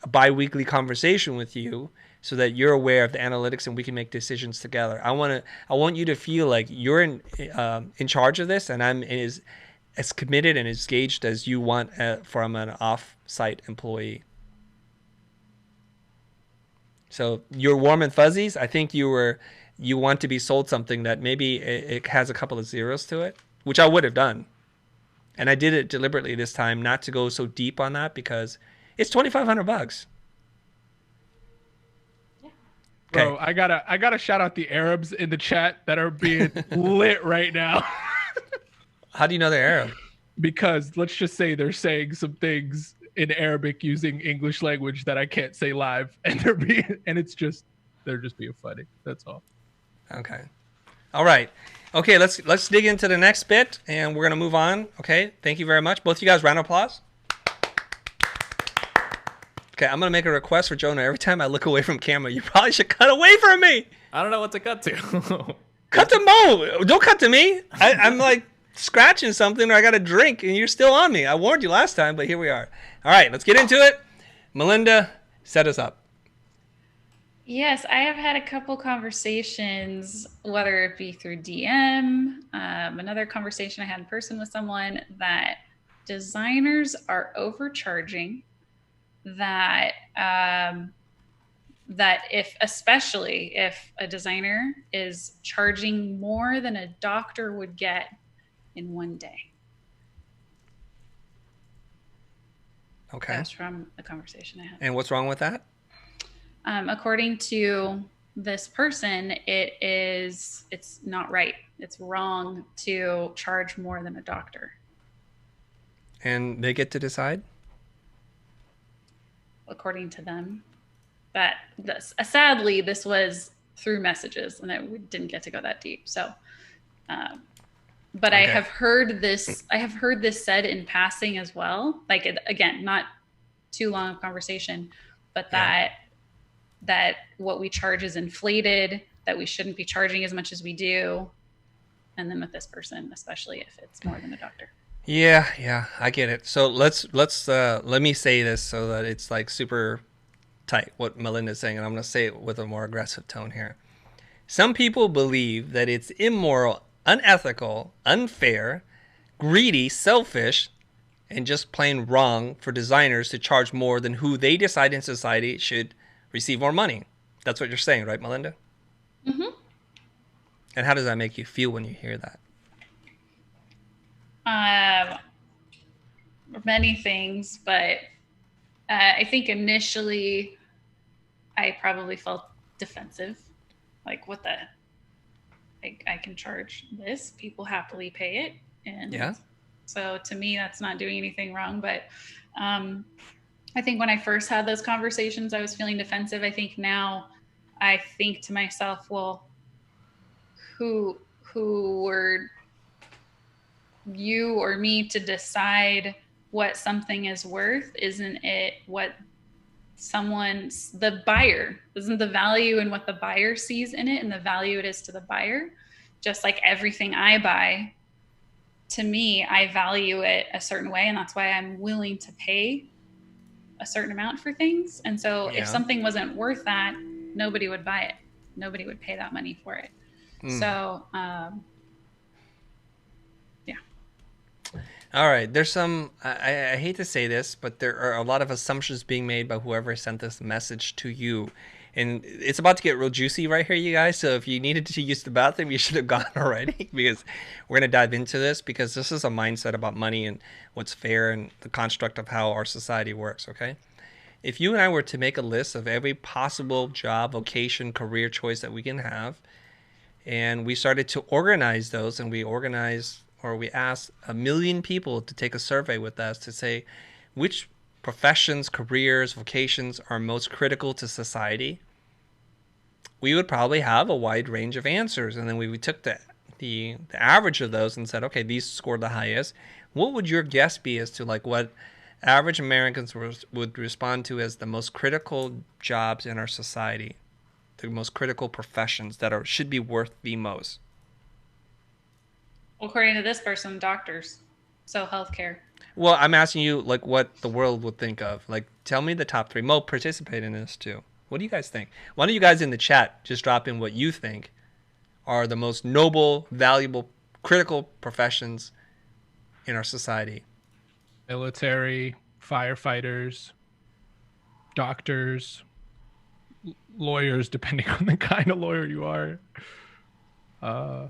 a bi-weekly conversation with you so that you're aware of the analytics and we can make decisions together. I want you to feel like you're in charge of this, and I'm as committed and as engaged as you want from an off-site employee. So you're warm and fuzzies. I think you want to be sold something that maybe it has a couple of zeros to it, which I would have done. And I did it deliberately this time, not to go so deep on that because it's $2,500. Yeah. Bro, Okay. I gotta shout out the Arabs in the chat that are being lit right now. How do you know they're Arab? Because let's just say they're saying some things in Arabic using English language that I can't say live, and they're just being funny. That's all. Okay. All right. Okay, let's dig into the next bit, and we're gonna move on. Okay. Thank you very much, both of you guys. Round of applause. Okay, I'm gonna make a request for Jonah. Every time I look away from camera, you probably should cut away from me. I don't know what to cut to. Cut to Mo. Don't cut to me. I'm like scratching something, or I got a drink, and you're still on me. I warned you last time, but here we are. All right, let's get into it. Melinda, set us up. Yes, I have had a couple conversations, whether it be through DM, another conversation I had in person with someone, that designers are overcharging. That especially if a designer is charging more than a doctor would get in one day. Okay. That's from the conversation I had. And what's wrong with that? According to this person, it's not right. It's wrong to charge more than a doctor. And they get to decide? According to them. Sadly, this was through messages, and we didn't get to go that deep. So, but okay. I have heard this said in passing as well. Again, not too long of conversation, but that what we charge is inflated, that we shouldn't be charging as much as we do. And then with this person, especially if it's more than a doctor. Yeah, I get it. So let me say this so that it's super tight, what Melinda's saying, and I'm going to say it with a more aggressive tone here. Some people believe that it's immoral, unethical, unfair, greedy, selfish, and just plain wrong for designers to charge more than who they decide in society should receive more money. That's what you're saying, right, Melinda? Mm-hmm. And how does that make you feel when you hear that? Many things, but I think initially I probably felt defensive. Like, what the? I can charge this. People happily pay it. And Yeah. So to me, that's not doing anything wrong. But I think when I first had those conversations, I was feeling defensive. I think now I think to myself, well, who were you or me to decide what something is worth? Isn't it what the buyer, isn't the value in what the buyer sees in it and the value it is to the buyer? Just like everything I buy, to me, I value it a certain way, and that's why I'm willing to pay a certain amount for things. And so if something wasn't worth that, nobody would buy it. Nobody would pay that money for it. So, yeah. All right. There's some, I hate to say this, but there are a lot of assumptions being made by whoever sent this message to you. And it's about to get real juicy right here, you guys. So if you needed to use the bathroom, you should have gone already, because we're going to dive into this, because this is a mindset about money and what's fair and the construct of how our society works, okay? If you and I were to make a list of every possible job, vocation, career choice that we can have, and we started to organize those, and we asked 1 million people to take a survey with us to say which professions, careers, vocations are most critical to society, we would probably have a wide range of answers. And then we took the average of those and said, okay, these scored the highest. What would your guess be as to like what average Americans would respond to as the most critical jobs in our society, the most critical professions that should be worth the most? Well, according to this person, doctors, so healthcare. Well, I'm asking you like what the world would think of. Like, tell me the top 3. Mo, participate in this too. What do you guys think? Why don't you guys in the chat just drop in what you think are the most noble, valuable, critical professions in our society? Military, firefighters, doctors, lawyers, depending on the kind of lawyer you are. I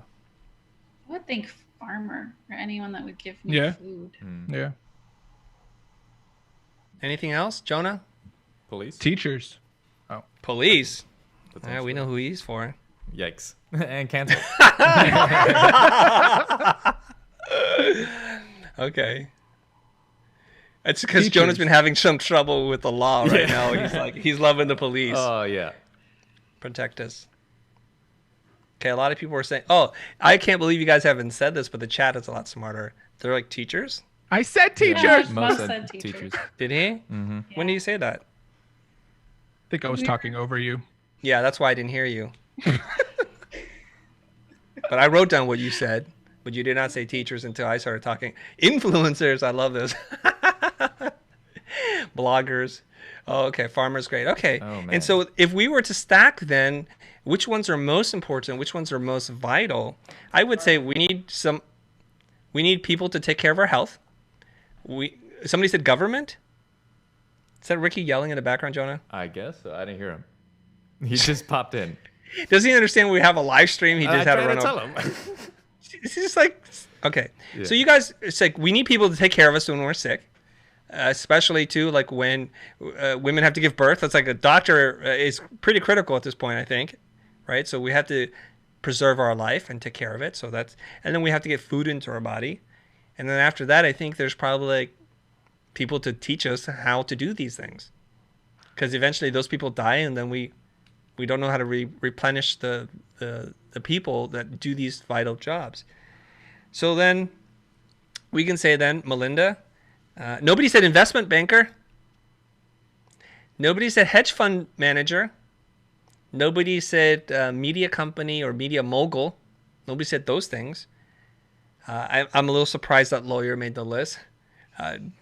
would think farmer or anyone that would give me food. Yeah. Anything else, Jonah? Police? Teachers. Oh, police. Yeah, we know who he's for. Yikes. And cancel. Okay. It's because Jonah's been having some trouble with the law right now. He's loving the police. Oh, yeah. Protect us. Okay, a lot of people are saying, oh, I can't believe you guys haven't said this, but the chat is a lot smarter. They're like teachers? I said teachers. Yeah, Most said said teachers. teachers. Did he? Mm-hmm. Yeah. When did you say that? I think I was talking over you. Yeah, that's why I didn't hear you. But I wrote down what you said, but you did not say teachers until I started talking. Influencers, I love this. Bloggers. Oh, okay. Farmers, great. Okay. Oh, man. And so if we were to stack then, which ones are most important, which ones are most vital, I would say we need people to take care of our health. Somebody said government? Is that Ricky yelling in the background, Jonah? I guess so. I didn't hear him. He just popped in. Does he understand we have a live stream? He just had to I run tried to over. tell him. It's just like, okay. Yeah. So you guys, it's like we need people to take care of us when we're sick. Especially too, like when women have to give birth. It's like a doctor is pretty critical at this point, I think, right? So we have to preserve our life and take care of it. And then we have to get food into our body. And then after that, I think there's probably like people to teach us how to do these things, because eventually those people die, and then we don't know how to replenish the people that do these vital jobs. So then we can say then, Melinda. Nobody said investment banker. Nobody said hedge fund manager. Nobody said media company or media mogul. Nobody said those things. I'm a little surprised that lawyer made the list.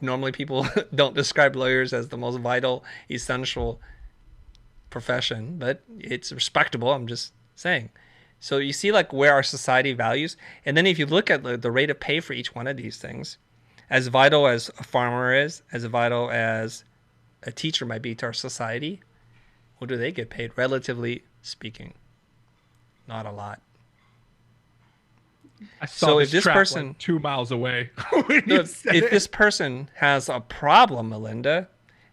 Normally people don't describe lawyers as the most vital, essential profession, but it's respectable. I'm just saying. So you see like where our society values. And then if you look at the rate of pay for each one of these things, as vital as a farmer is, as vital as a teacher might be to our society, what do they get paid, relatively speaking? Not a lot. I saw So this if this trap, person, like 2 miles away. when no, you if said it. this person has a problem, Melinda,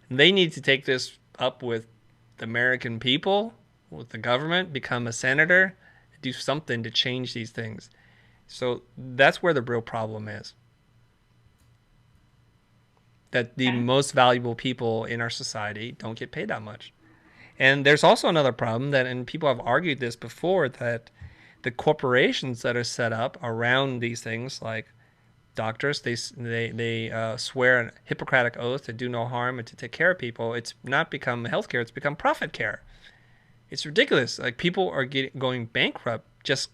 they need to take this up with the American people, with the government, become a senator, do something to change these things. So that's where the real problem is. That the most valuable people in our society don't get paid that much. And there's also another problem that, and people have argued this before, that the corporations that are set up around these things, like doctors, they swear a Hippocratic oath to do no harm and to take care of people. It's not become healthcare; it's become profit care. It's ridiculous. Like people are going bankrupt just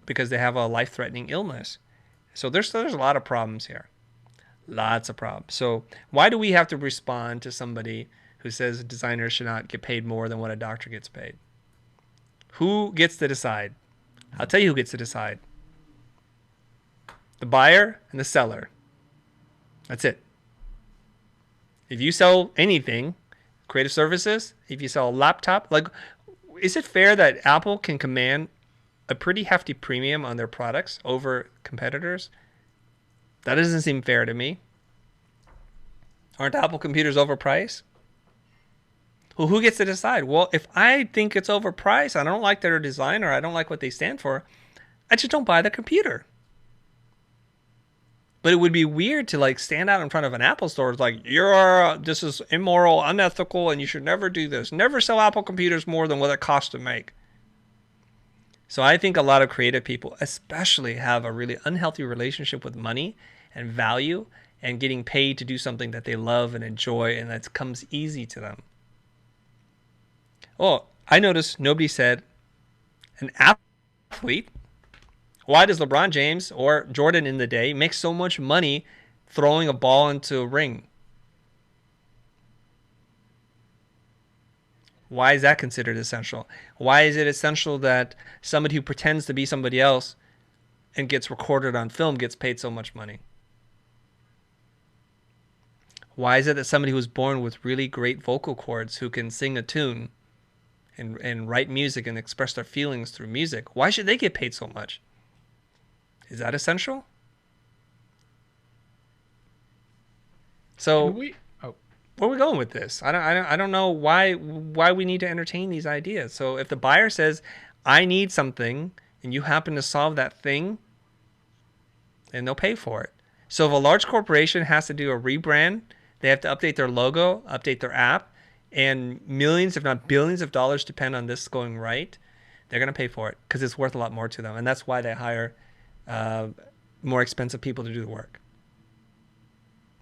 because they have a life-threatening illness. So there's a lot of problems here. Lots of problems. So why do we have to respond to somebody who says a designer should not get paid more than what a doctor gets paid? Who gets to decide? I'll tell you who gets to decide. The buyer and the seller. That's it. If you sell anything, creative services, if you sell a laptop, like, is it fair that Apple can command a pretty hefty premium on their products over competitors? That doesn't seem fair to me. Aren't Apple computers overpriced? Well, who gets to decide? Well, if I think it's overpriced, I don't like their design, or I don't like what they stand for, I just don't buy the computer. But it would be weird to like stand out in front of an Apple store. It's like, this is immoral, unethical, and you should never do this. Never sell Apple computers more than what it costs to make. So I think a lot of creative people especially have a really unhealthy relationship with money and value and getting paid to do something that they love and enjoy and that comes easy to them. Oh, I noticed nobody said an athlete. Why does LeBron James or Jordan in the day make so much money throwing a ball into a ring? Why is that considered essential? Why is it essential that somebody who pretends to be somebody else and gets recorded on film gets paid so much money? Why is it that somebody who was born with really great vocal cords who can sing a tune and write music and express their feelings through music, why should they get paid so much? Is that essential? So where are we going with this? I don't know why we need to entertain these ideas. So if the buyer says, I need something, and you happen to solve that thing, then they'll pay for it. So if a large corporation has to do a rebrand, they have to update their logo, update their app, and millions, if not billions of dollars depend on this going right, they're going to pay for it because it's worth a lot more to them. And that's why they hire more expensive people to do the work.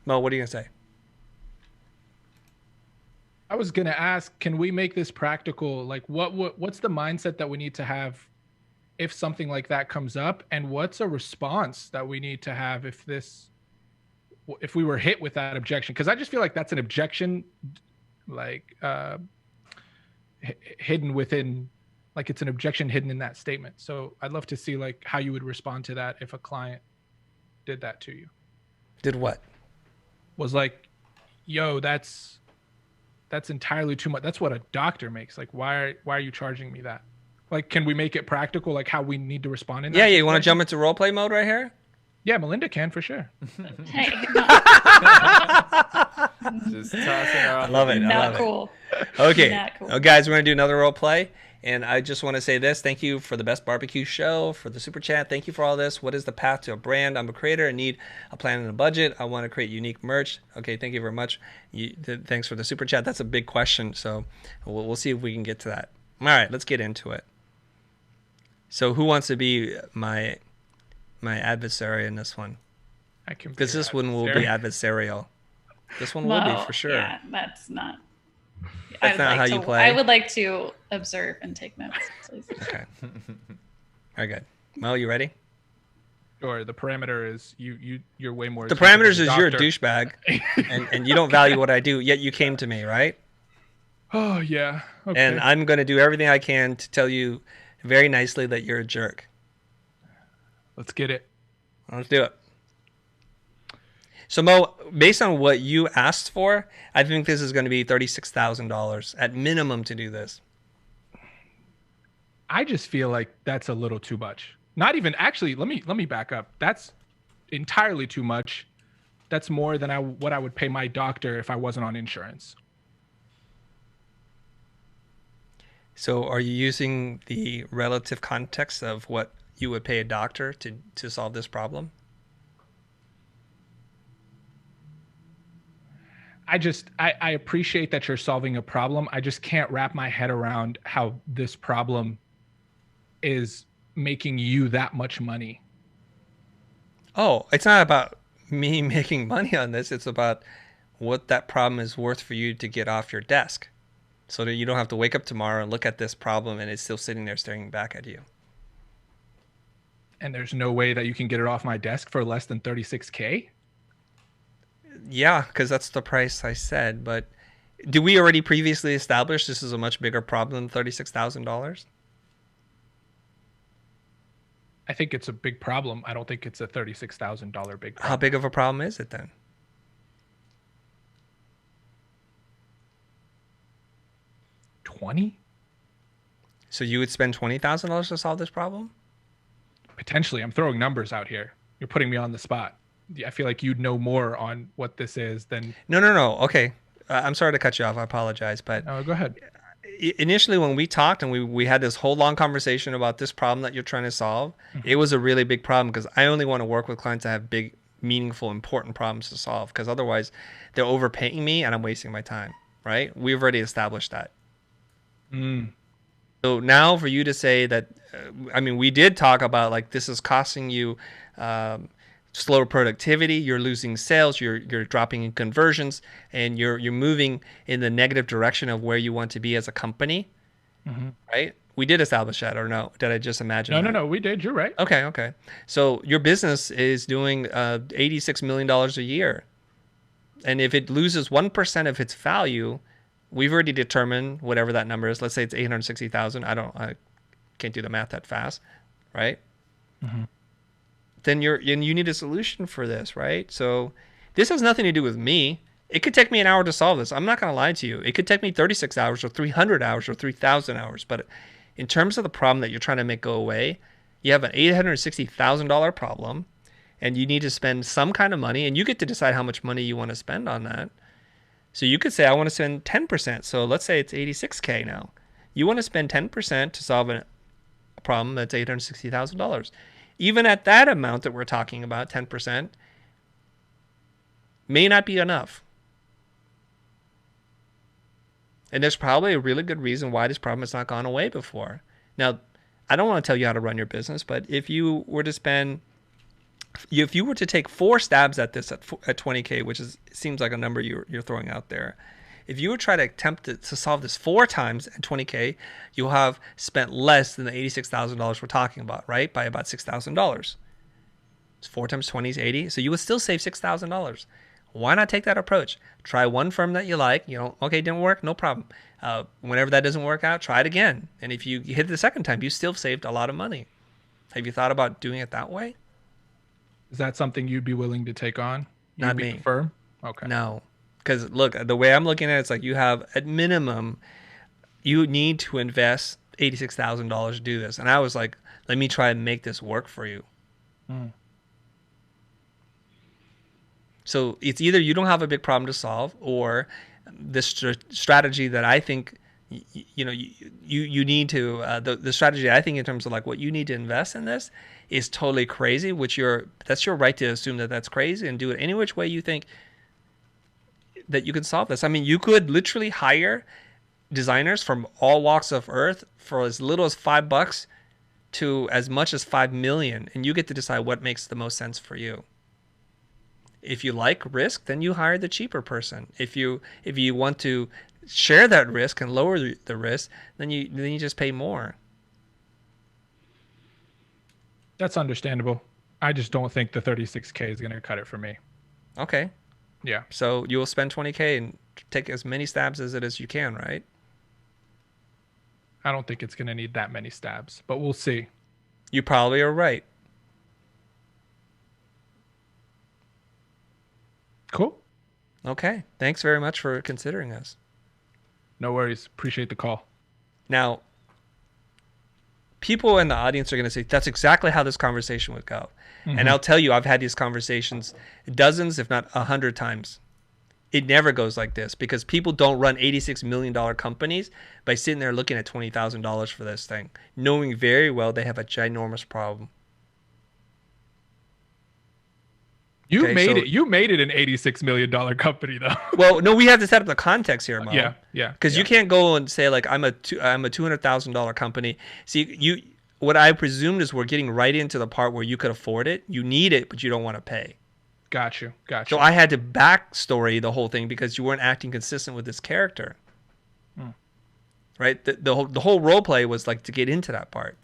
Mo, what are you going to say? I was going to ask, can we make this practical? Like what's the mindset that we need to have if something like that comes up? And what's a response that we need to have if we were hit with that objection? Because I just feel like that's an objection, like hidden within, like it's an objection hidden in that statement. So I'd love to see like how you would respond to that if a client did that to you. Did what? Was like, yo, that's entirely too much. That's what a doctor makes. Like, why are you charging me that? Like, can we make it practical? Like how we need to respond in that? Yeah. You want to jump into role play mode right here? Yeah, Melinda can for sure. Hey, Just tossing her I on. love it. not cool. Okay. Not cool. Guys, we're going to do another role play. And I just want to say this. Thank you for the best barbecue show, for the super chat. Thank you for all this. What is the path to a brand? I'm a creator. I need a plan and a budget. I want to create unique merch. Okay, thank you very much. Thanks for the super chat. That's a big question. So we'll see if we can get to that. All right, let's get into it. So who wants to be my adversary in this one? I can. Because this one will be adversarial. This one will be for sure. Yeah, that's not. That's not how you play. I would like to observe and take notes, please. Okay. Very good. Mo, you ready? Sure. The parameter is you're way more. The parameters is you're a douchebag, and you don't value what I do. Yet you came to me, right? Oh yeah. Okay. And I'm going to do everything I can to tell you very nicely that you're a jerk. Let's get it. Let's do it. So Mo, based on what you asked for, I think this is going to be $36,000 at minimum to do this. I just feel like that's a little too much. Not even actually. Let me back up. That's entirely too much. That's more than what I would pay my doctor if I wasn't on insurance. So are you using the relative context of what you would pay a doctor to solve this problem? I appreciate that you're solving a problem. I just can't wrap my head around how this problem is making you that much money. Oh, it's not about me making money on this. It's about what that problem is worth for you to get off your desk so that you don't have to wake up tomorrow and look at this problem and it's still sitting there staring back at you. And there's no way that you can get it off my desk for less than $36K? Yeah, because that's the price I said. But do we already previously establish this is a much bigger problem than $36,000? I think it's a big problem. I don't think it's a $36,000 big problem. How big of a problem is it then? $20? So you would spend $20,000 to solve this problem? Potentially. I'm throwing numbers out here. You're putting me on the spot. I feel like you'd know more on what this is than... No. Okay. I'm sorry to cut you off. I apologize. But go ahead. Initially, when we talked and we had this whole long conversation about this problem that you're trying to solve, it was a really big problem because I only want to work with clients that have big, meaningful, important problems to solve because otherwise they're overpaying me and I'm wasting my time, right? We've already established that. So now for you to say that, we did talk about like this is costing you slower productivity, you're losing sales, you're dropping in conversions, and you're moving in the negative direction of where you want to be as a company, right? We did establish that, or no? Did I just imagine? No, we did. You're right. Okay. So your business is doing $86 million a year, and if it loses 1% of its value, we've already determined whatever that number is. Let's say it's 860,000. I can't do the math that fast, right? Then you need a solution for this, right? So this has nothing to do with me. It could take me an hour to solve this. I'm not going to lie to you. It could take me 36 hours or 300 hours or 3,000 hours. But in terms of the problem that you're trying to make go away, you have an $860,000 problem and you need to spend some kind of money and you get to decide how much money you want to spend on that. So you could say, I want to spend 10%. So let's say it's 86K now. You want to spend 10% to solve a problem that's $860,000. Even at that amount that we're talking about, 10%, may not be enough. And there's probably a really good reason why this problem has not gone away before. Now, I don't want to tell you how to run your business, but if you were to take 4 stabs at this at 20K, which seems like a number you're throwing out there, if you would try to attempt to solve this 4 times at 20K, you'll have spent less than the $86,000 we're talking about, right? By about $6,000. It's 4 times 20 is 80. So you would still save $6,000. Why not take that approach? Try one firm that you like. Okay, didn't work, no problem. Whenever that doesn't work out, try it again. And if you hit it the second time, you still saved a lot of money. Have you thought about doing it that way? Is that something you'd be willing to take on? Not me. The firm? Okay. No. Because look, the way I'm looking at it, it's like you have, at minimum, you need to invest $86,000 to do this. And I was like, let me try and make this work for you. So it's either you don't have a big problem to solve, or the strategy that I think you need to the strategy I think in terms of like what you need to invest in this is totally crazy. That's your right to assume that that's crazy and do it any which way you think that you can solve this. You could literally hire designers from all walks of earth for as little as $5 to as much as 5 million, and you get to decide what makes the most sense for you. If you like risk, then you hire the cheaper person. If you want to share that risk and lower the risk, then you just pay more. That's understandable. I just don't think the 36K is going to cut it for me. Okay. Yeah. So you will spend 20K and take as many stabs as you can, right? I don't think it's going to need that many stabs, but we'll see. You probably are right. Cool. Okay. Thanks very much for considering us. No worries. Appreciate the call. Now, people in the audience are going to say, that's exactly how this conversation would go. And I'll tell you, I've had these conversations dozens, if not 100 times. It never goes like this because people don't run $86 million companies by sitting there looking at $20,000 for this thing, knowing very well they have a ginormous problem. You made it an $86 million company, though. Well, no, we have to set up the context here, Mo. Yeah. Because you can't go and say like I'm a $200,000 company. See, what I presumed is we're getting right into the part where you could afford it, you need it, but you don't want to pay. Got you. So I had to backstory the whole thing because you weren't acting consistent with this character. Right? The whole role play was like to get into that part.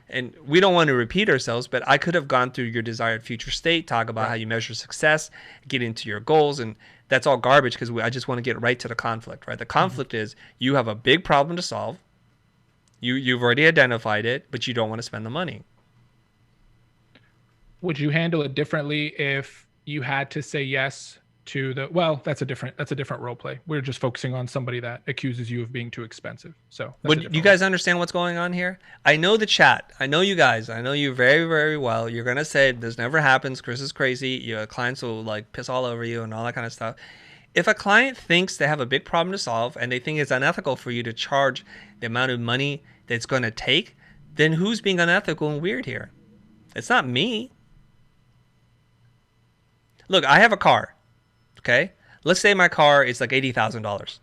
And we don't want to repeat ourselves, but I could have gone through your desired future state, talk about how you measure success, get into your goals, and that's all garbage because I just want to get right to the conflict, right? The conflict is you have a big problem to solve. You've already identified it, but you don't want to spend the money. Would you handle it differently if you had to say yes to that's a different role play. We're just focusing on somebody that accuses you of being too expensive. So would you guys understand what's going on here? I know the chat. I know you guys. I know you very, very well. You're going to say this never happens. Chris is crazy. Your clients will like piss all over you and all that kind of stuff. If a client thinks they have a big problem to solve and they think it's unethical for you to charge the amount of money that it's going to take, then who's being unethical and weird here? It's not me. Look, I have a car. Okay, let's say my car is like $80,000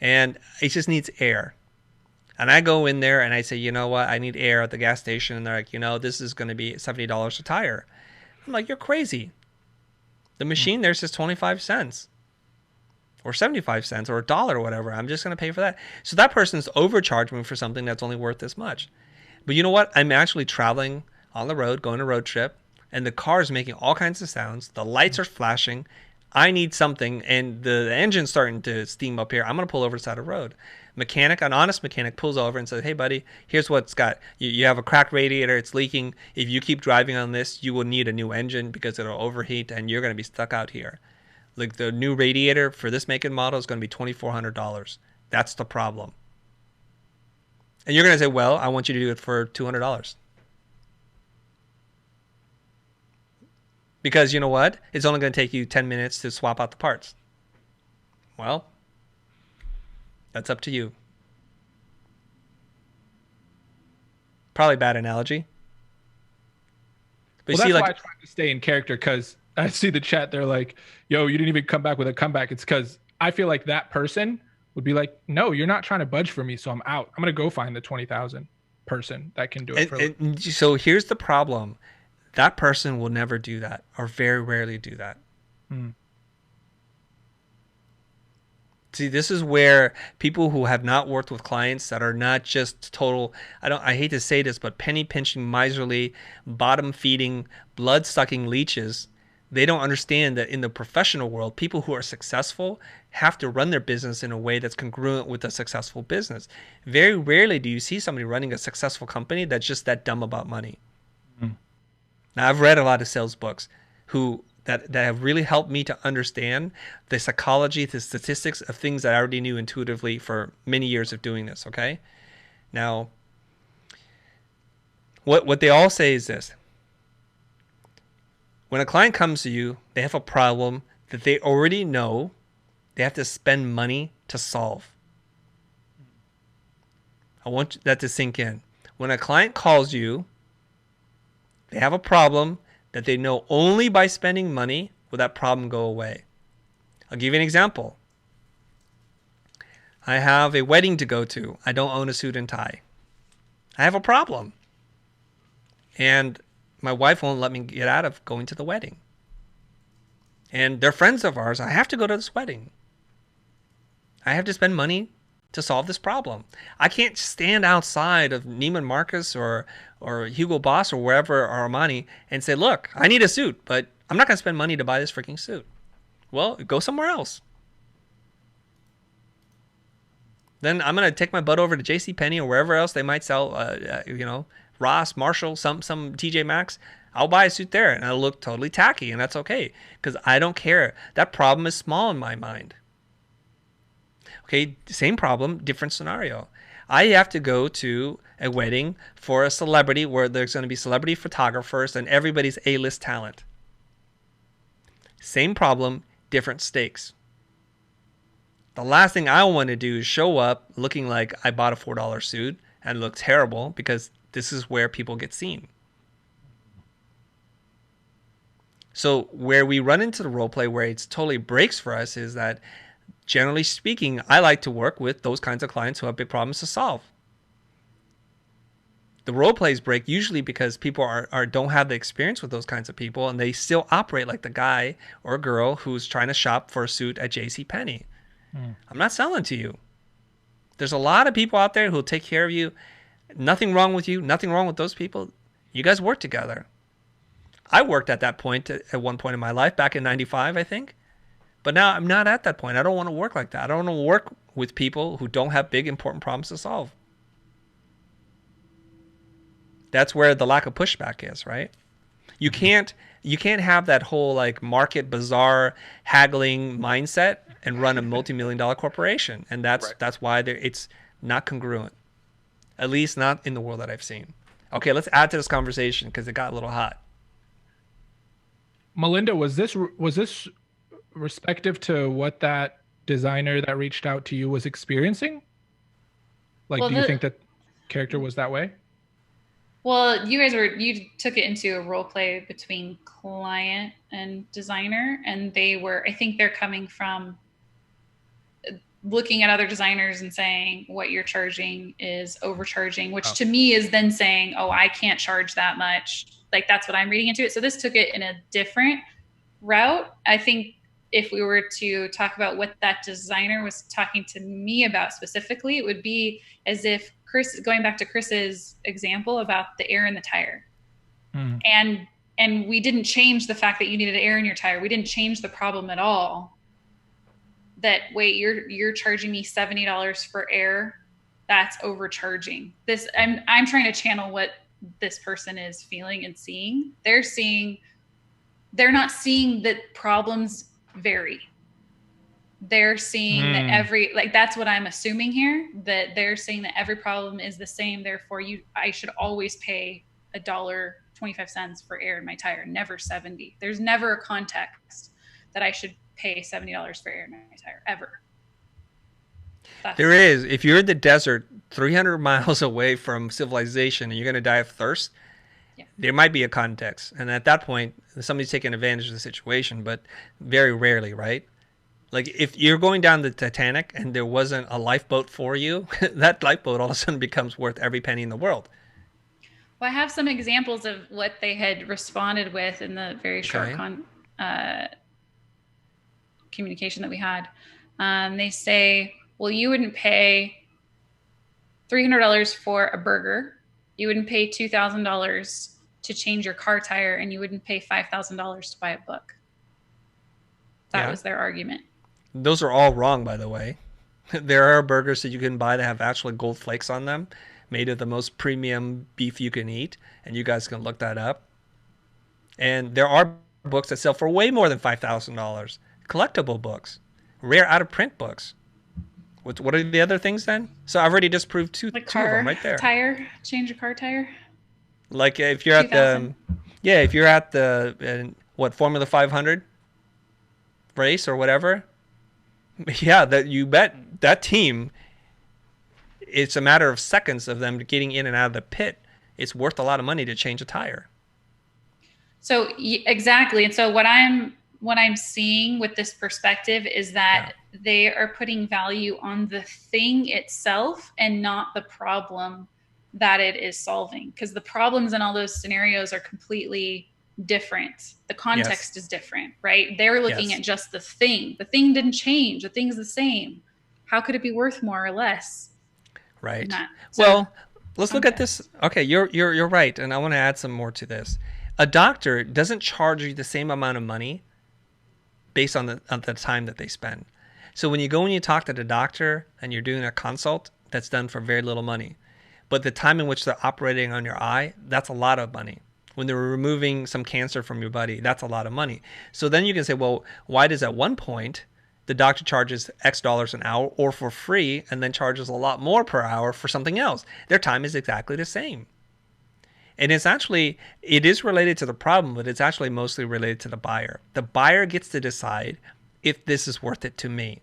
and it just needs air. And I go in there and I say, you know what? I need air at the gas station. And they're like, this is going to be $70 a tire. I'm like, you're crazy. The machine there says 25 cents or 75 cents or $1 or whatever. I'm just going to pay for that. So that person's overcharged me for something that's only worth this much. But you know what? I'm actually traveling on the road, going on a road trip, and the car is making all kinds of sounds. The lights are flashing. I need something, and the engine's starting to steam up here. I'm going to pull over the side of the road. An honest mechanic pulls over and says, hey, buddy, here's what's got. You have a cracked radiator. It's leaking. If you keep driving on this, you will need a new engine because it'll overheat, and you're going to be stuck out here. Like the new radiator for this make and model is going to be $2,400. That's the problem. And you're going to say, well, I want you to do it for $200. Because you know what? It's only going to take you 10 minutes to swap out the parts. Well, that's up to you. Probably a bad analogy. But that's why I try to stay in character, because I see the chat. They're like, yo, you didn't even come back with a comeback. It's because I feel like that person would be like, no, you're not trying to budge for me, so I'm out. I'm going to go find the 20,000 person that can do it. So here's the problem. That person will never do that, or very rarely do that. See, this is where people who have not worked with clients that are not just total, I hate to say this, but penny pinching, miserly, bottom feeding, blood sucking leeches, they don't understand that in the professional world, people who are successful have to run their business in a way that's congruent with a successful business. Very rarely do you see somebody running a successful company that's just that dumb about money. Now, I've read a lot of sales books that have really helped me to understand the psychology, the statistics of things that I already knew intuitively for many years of doing this, okay? Now, what they all say is this. When a client comes to you, they have a problem that they already know they have to spend money to solve. I want that to sink in. When a client calls you, they have a problem that they know only by spending money will that problem go away. I'll give you an example. I have a wedding to go to. I don't own a suit and tie. I have a problem. And my wife won't let me get out of going to the wedding. And they're friends of ours. I have to go to this wedding. I have to spend money to solve this problem. I can't stand outside of Neiman Marcus or Hugo Boss or wherever, or Armani, and say, look, I need a suit, but I'm not going to spend money to buy this freaking suit. Well, go somewhere else. Then I'm gonna take my butt over to J.C. Penney or wherever else they might sell, Ross, Marshall, some TJ Maxx. I'll buy a suit there, and it'll look totally tacky, and that's okay because I don't care. That problem is small in my mind. Okay, same problem, different scenario. I have to go to a wedding for a celebrity where there's going to be celebrity photographers and everybody's A-list talent. Same problem, different stakes. The last thing I want to do is show up looking like I bought a $4 suit and look terrible, because this is where people get seen. So where we run into the role play where it totally breaks for us is that, generally speaking, I like to work with those kinds of clients who have big problems to solve. The role plays break usually because people don't have the experience with those kinds of people, and they still operate like the guy or girl who's trying to shop for a suit at J.C. Penney. I'm not selling to you. There's a lot of people out there who'll take care of you. Nothing wrong with you. Nothing wrong with those people. You guys work together. I worked at that point at one point in my life, back in 95, I think. But now I'm not at that point. I don't want to work like that. I don't want to work with people who don't have big, important problems to solve. That's where the lack of pushback is, right? You can't have that whole like market bazaar haggling mindset and run a multi-million-dollar corporation. And that's why it's not congruent. At least not in the world that I've seen. Okay, let's add to this conversation because it got a little hot. Melinda, was this respective to what that designer that reached out to you was experiencing? Like, do you think that character was that way? Well, you took it into a role play between client and designer, and I think they're coming from looking at other designers and saying what you're charging is overcharging, which to me is then saying, oh, I can't charge that much. Like, that's what I'm reading into it. So this took it in a different route. I think if we were to talk about what that designer was talking to me about specifically, it would be as if going back to Chris's example about the air in the tire. And we didn't change the fact that you needed air in your tire. We didn't change the problem at all. That, wait, you're charging me $70 for air. That's overcharging. I'm trying to channel what this person is feeling and seeing. They're not seeing that problems vary. They're seeing that that's what I'm assuming here, that they're saying that every problem is the same. Therefore I should always pay $1.25 for air in my tire, never 70. There's never a context that I should pay $70 for air in my tire, ever. There is. If you're in the desert 300 miles away from civilization and you're going to die of thirst, there might be a context. And at that point, somebody's taking advantage of the situation, but very rarely, right? Like, if you're going down the Titanic and there wasn't a lifeboat for you, that lifeboat all of a sudden becomes worth every penny in the world. Well, I have some examples of what they had responded with in the very short communication that we had. They say, well, you wouldn't pay $300 for a burger. You wouldn't pay $2,000 to change your car tire, and you wouldn't pay $5,000 to buy a book. That was their argument. Those are all wrong, by the way. There are burgers that you can buy that have actually gold flakes on them, made of the most premium beef you can eat, and you guys can look that up. And there are books that sell for way more than $5,000. Collectible books, rare out-of-print books. What are the other things then? So I've already disproved two of them right there. Tire, change your car tire. Like if you're at the Formula 500 race or whatever, that you bet that team, it's a matter of seconds of them getting in and out of the pit. It's worth a lot of money to change a tire. So exactly, and so what I'm seeing with this perspective is that they are putting value on the thing itself and not the problem that it is solving, because the problems in all those scenarios are completely different. The context is different, right? They're looking at just the thing. The thing didn't change. The thing's the same. How could it be worth more or less? Right. Well, let's look at this. Okay, you're right, and I want to add some more to this. A doctor doesn't charge you the same amount of money based on the time that they spend. So when you go and you talk to the doctor and you're doing a consult, that's done for very little money. But the time in which they're operating on your eye, that's a lot of money. When they're removing some cancer from your body, that's a lot of money. So then you can say, well, why does at one point the doctor charges X dollars an hour or for free and then charges a lot more per hour for something else? Their time is exactly the same. And it is related to the problem, but it's actually mostly related to the buyer. The buyer gets to decide if this is worth it to me.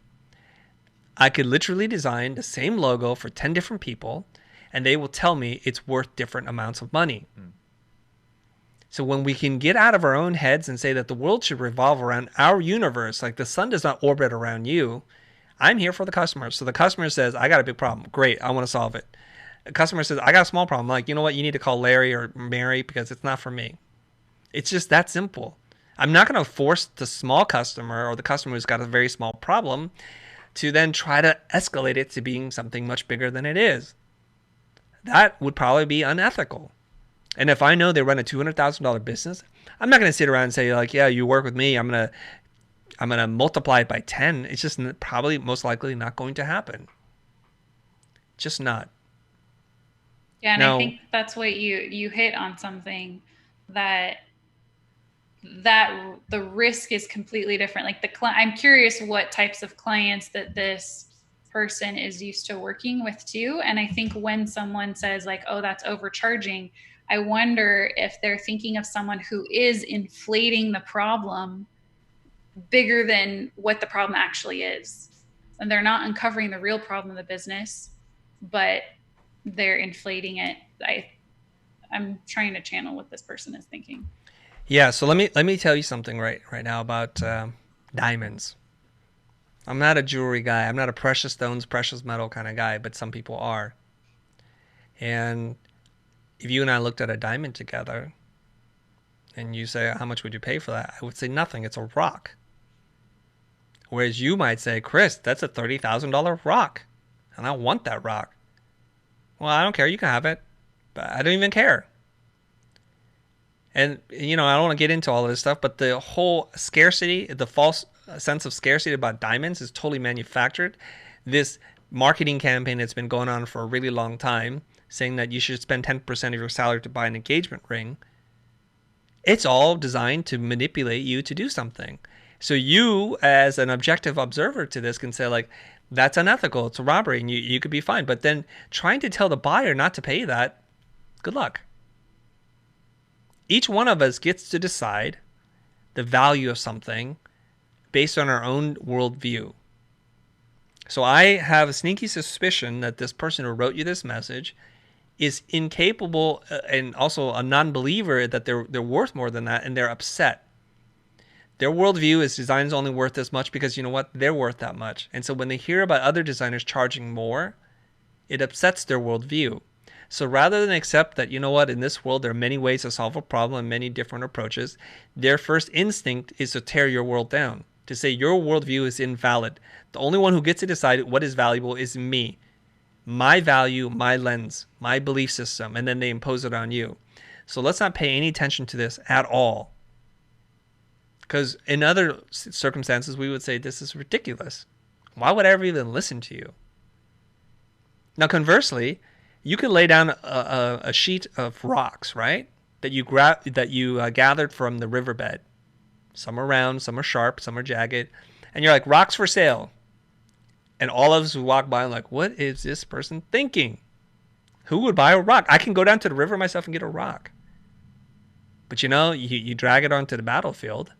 I could literally design the same logo for 10 different people, and they will tell me it's worth different amounts of money. So when we can get out of our own heads and say that the world should revolve around our universe, like the sun does not orbit around you, I'm here for the customer. So the customer says, I got a big problem. Great, I want to solve it. The customer says, I got a small problem. I'm like, you know what? You need to call Larry or Mary because it's not for me. It's just that simple. I'm not going to force the small customer or the customer who's got a very small problem to then try to escalate it to being something much bigger than it is. That would probably be unethical. And if I know they run a $200,000 business, I'm not going to sit around and say, like, yeah, you work with me, I'm going to multiply it by 10. It's just probably most likely not going to happen. Just not. Yeah, and Now, I think that's what you hit on something that the risk is completely different. Like I'm curious what types of clients that this person is used to working with too. And I think when someone says like, oh, that's overcharging, I wonder if they're thinking of someone who is inflating the problem bigger than what the problem actually is. And they're not uncovering the real problem of the business, but they're inflating it. I'm trying to channel what this person is thinking. Yeah, so let me tell you something right now about diamonds. I'm not a jewelry guy. I'm not a precious stones, precious metal kind of guy, but some people are. And if you and I looked at a diamond together and you say, how much would you pay for that? I would say nothing. It's a rock. Whereas you might say, Chris, that's a $30,000 rock. And I want that rock. Well, I don't care. You can have it. But I don't even care. And, I don't want to get into all of this stuff, but the whole scarcity, the false sense of scarcity about diamonds is totally manufactured. This marketing campaign that's been going on for a really long time, saying that you should spend 10% of your salary to buy an engagement ring, it's all designed to manipulate you to do something. So you, as an objective observer to this, can say, like, that's unethical, it's a robbery, and you could be fine. But then trying to tell the buyer not to pay that, good luck. Each one of us gets to decide the value of something based on our own worldview. So I have a sneaky suspicion that this person who wrote you this message is incapable and also a non-believer that they're worth more than that, and they're upset. Their worldview is design's only worth this much because, you know what, they're worth that much. And so when they hear about other designers charging more, it upsets their worldview. So rather than accept that, you know what, in this world there are many ways to solve a problem and many different approaches, their first instinct is to tear your world down, to say your worldview is invalid. The only one who gets to decide what is valuable is me, my value, my lens, my belief system, and then they impose it on you. So let's not pay any attention to this at all. Because in other circumstances, we would say this is ridiculous. Why would I ever even listen to you? Now, conversely, you could lay down a sheet of rocks, right? That you gathered from the riverbed. Some are round, some are sharp, some are jagged, and you're like, rocks for sale. And all of us who walk by are like, what is this person thinking? Who would buy a rock? I can go down to the river myself and get a rock. But you drag it onto the battlefield,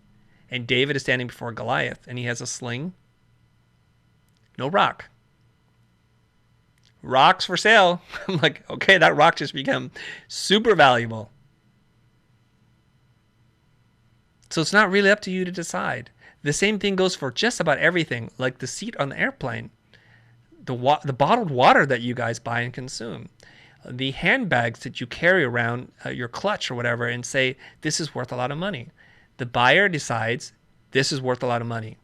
and David is standing before Goliath, and he has a sling. No rock. Rocks for sale. I'm like, okay, that rock just became super valuable. So it's not really up to you to decide. The same thing goes for just about everything, like the seat on the airplane, the bottled water that you guys buy and consume, the handbags that you carry around your clutch or whatever and say, this is worth a lot of money. The buyer decides this is worth a lot of money.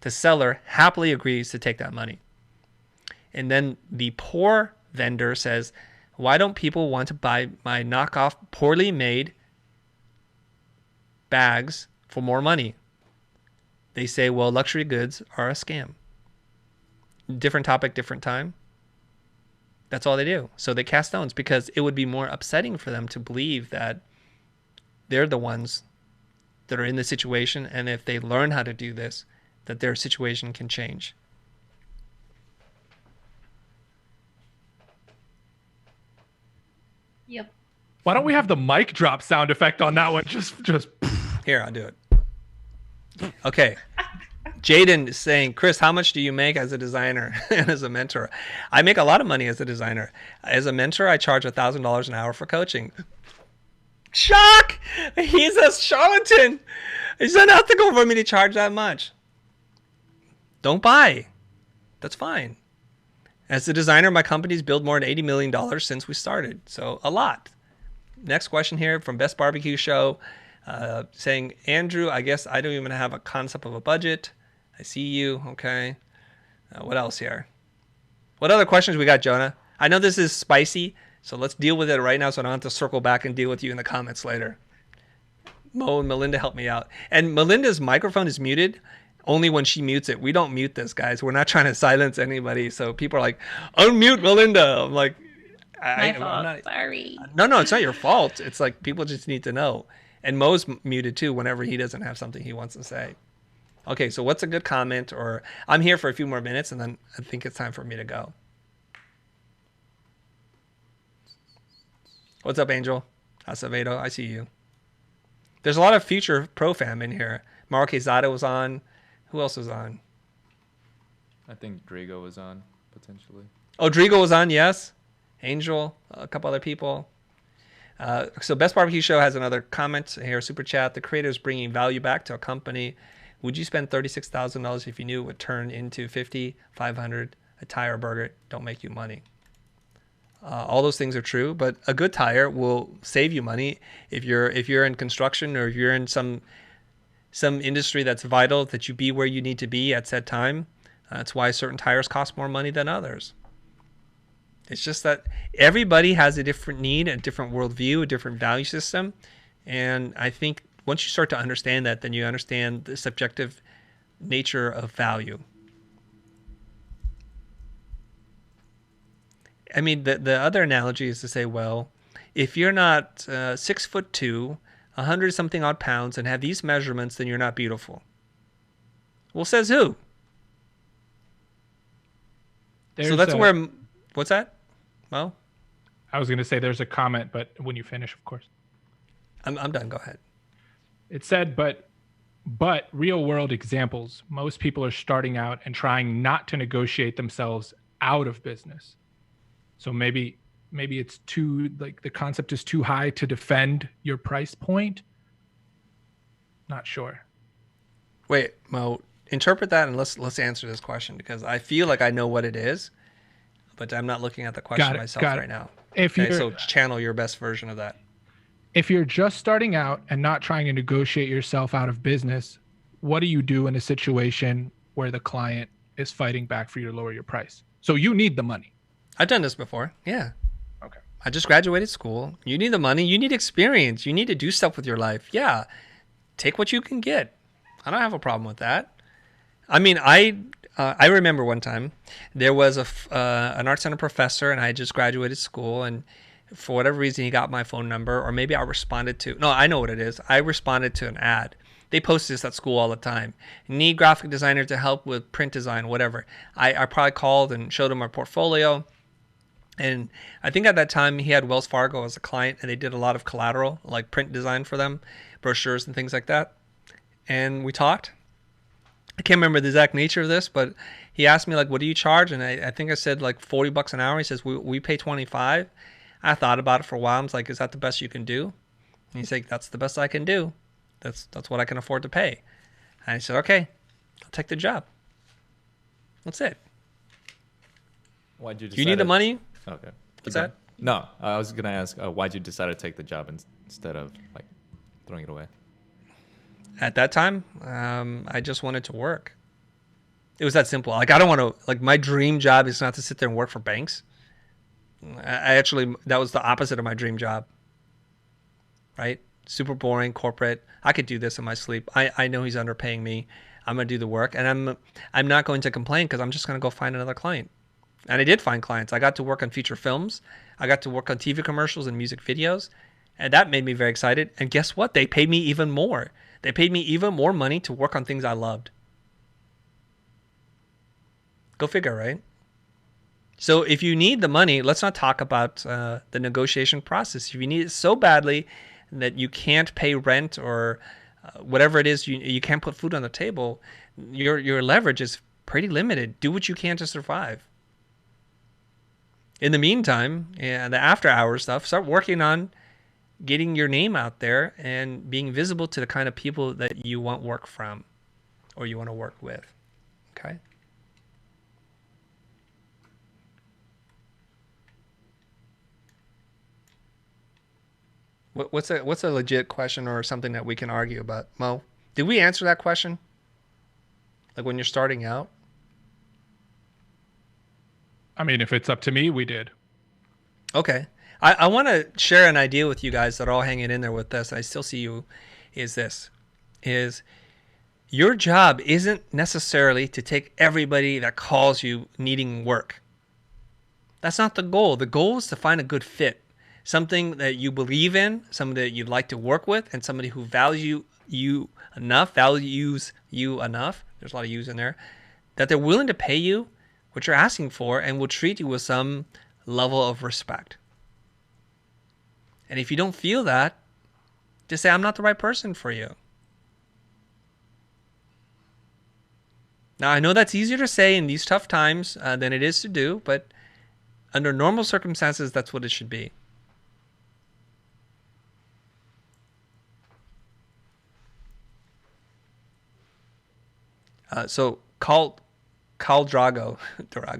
The seller happily agrees to take that money. And then the poor vendor says, why don't people want to buy my knockoff, poorly made bags for more money? They say, well, luxury goods are a scam. different topic, different time. That's all they do. So they cast stones because it would be more upsetting for them to believe that they're the ones that are in the situation, and if they learn how to do this, that their situation can change. Yep. Why don't we have the mic drop sound effect on that one? Just Here, I'll do it. Okay. Jaden is saying, Chris, how much do you make as a designer and as a mentor? I make a lot of money as a designer. As a mentor, I charge $1,000 an hour for coaching. Shock! He's a charlatan. It's unethical for me to charge that much. Don't buy. That's fine. As a designer, my company's billed more than $80 million since we started. So a lot. Next question here from Best Barbecue Show. Saying, Andrew, I guess I don't even have a concept of a budget. I see you. Okay. What else here? What other questions we got, Jonah? I know this is spicy, so let's deal with it right now so I don't have to circle back and deal with you in the comments later. Mo and Melinda help me out. And Melinda's microphone is muted only when she mutes it. We don't mute this, guys. We're not trying to silence anybody. So people are like, unmute Melinda. I'm like, My fault. Sorry. No, it's not your fault. It's like people just need to know. And Mo's muted too whenever he doesn't have something he wants to say. Okay, so what's a good comment? Or I'm here for a few more minutes, and then I think it's time for me to go. What's up, Angel? Acevedo, I see you. There's a lot of future pro fam in here. Mark Quezada was on. Who else was on? I think Drigo was on, potentially. Oh, Drigo was on, yes. Angel, a couple other people. So Best Barbecue Show has another comment here, super chat. The creator is bringing value back to a company. Would you spend $36,000 if you knew it would turn into $50, $500? A tire burger don't make you money. All those things are true, but a good tire will save you money if you're in construction or if you're in some industry that's vital that you be where you need to be at said time. That's why certain tires cost more money than others. It's just that everybody has a different need, a different worldview, a different value system. And I think once you start to understand that, then you understand the subjective nature of value. I mean, the other analogy is to say, well, if you're not 6'2", 100 something odd pounds, and have these measurements, then you're not beautiful. Well, says who? So that's where. What's that? Well, I was going to say there's a comment, but when you finish, of course. I'm done. Go ahead. It said, but real world examples. Most people are starting out and trying not to negotiate themselves out of business. So maybe it's too, like, the concept is too high to defend your price point. Not sure. Wait, Mo, interpret that and let's answer this question, because I feel like I know what it is, but I'm not looking at the question myself right now. So channel your best version of that. If you're just starting out and not trying to negotiate yourself out of business, what do you do in a situation where the client is fighting back for you to lower your price? So you need the money. I've done this before. Yeah. Okay. I just graduated school. You need the money. You need experience. You need to do stuff with your life. Yeah. Take what you can get. I don't have a problem with that. I mean, I remember one time there was an art center professor, and I had just graduated school, and for whatever reason he got my phone number, or maybe I responded to. No, I know what it is. I responded to an ad. They post this at school all the time. Need graphic designer to help with print design, whatever. I probably called and showed him my portfolio. And I think at that time he had Wells Fargo as a client, and they did a lot of collateral, like print design for them, brochures and things like that. And we talked. I can't remember the exact nature of this, but he asked me, like, what do you charge? And I think I said like $40 an hour. He says, we pay 25. I thought about it for a while. I was like, is that the best you can do? And he's like, that's the best I can do. That's what I can afford to pay. And I said, okay, I'll take the job. That's it. Why'd you decide? Do you need the money? Okay. What's that? No, I was gonna ask, why'd you decide to take the job instead of like throwing it away? At that time, I just wanted to work. It was that simple. Like, I don't want to, like, my dream job is not to sit there and work for banks. That was the opposite of my dream job. Right? Super boring, corporate. I could do this in my sleep. I know he's underpaying me. I'm going to do the work, and I'm not going to complain because I'm just going to go find another client. And I did find clients. I got to work on feature films. I got to work on TV commercials and music videos. And that made me very excited. And guess what? They paid me even more. They paid me even more money to work on things I loved. Go figure, right? So if you need the money, let's not talk about the negotiation process. If you need it so badly that you can't pay rent or whatever it is, you can't put food on the table, your leverage is pretty limited. Do what you can to survive. In the meantime, the after hours stuff, start working on getting your name out there and being visible to the kind of people that you want work from or you want to work with. Okay? What's a legit question or something that we can argue about? Mo, did we answer that question? Like when you're starting out? I mean, if it's up to me, we did. Okay. I want to share an idea with you guys that are all hanging in there with us. I still see you. Is your job isn't necessarily to take everybody that calls you needing work. That's not the goal. The goal is to find a good fit. Something that you believe in, somebody that you'd like to work with, and somebody who values you enough. There's a lot of yous in there. That they're willing to pay you what you're asking for and will treat you with some level of respect. And if you don't feel that, just say, I'm not the right person for you. Now, I know that's easier to say in these tough times than it is to do, but under normal circumstances, that's what it should be. So Carl Drago,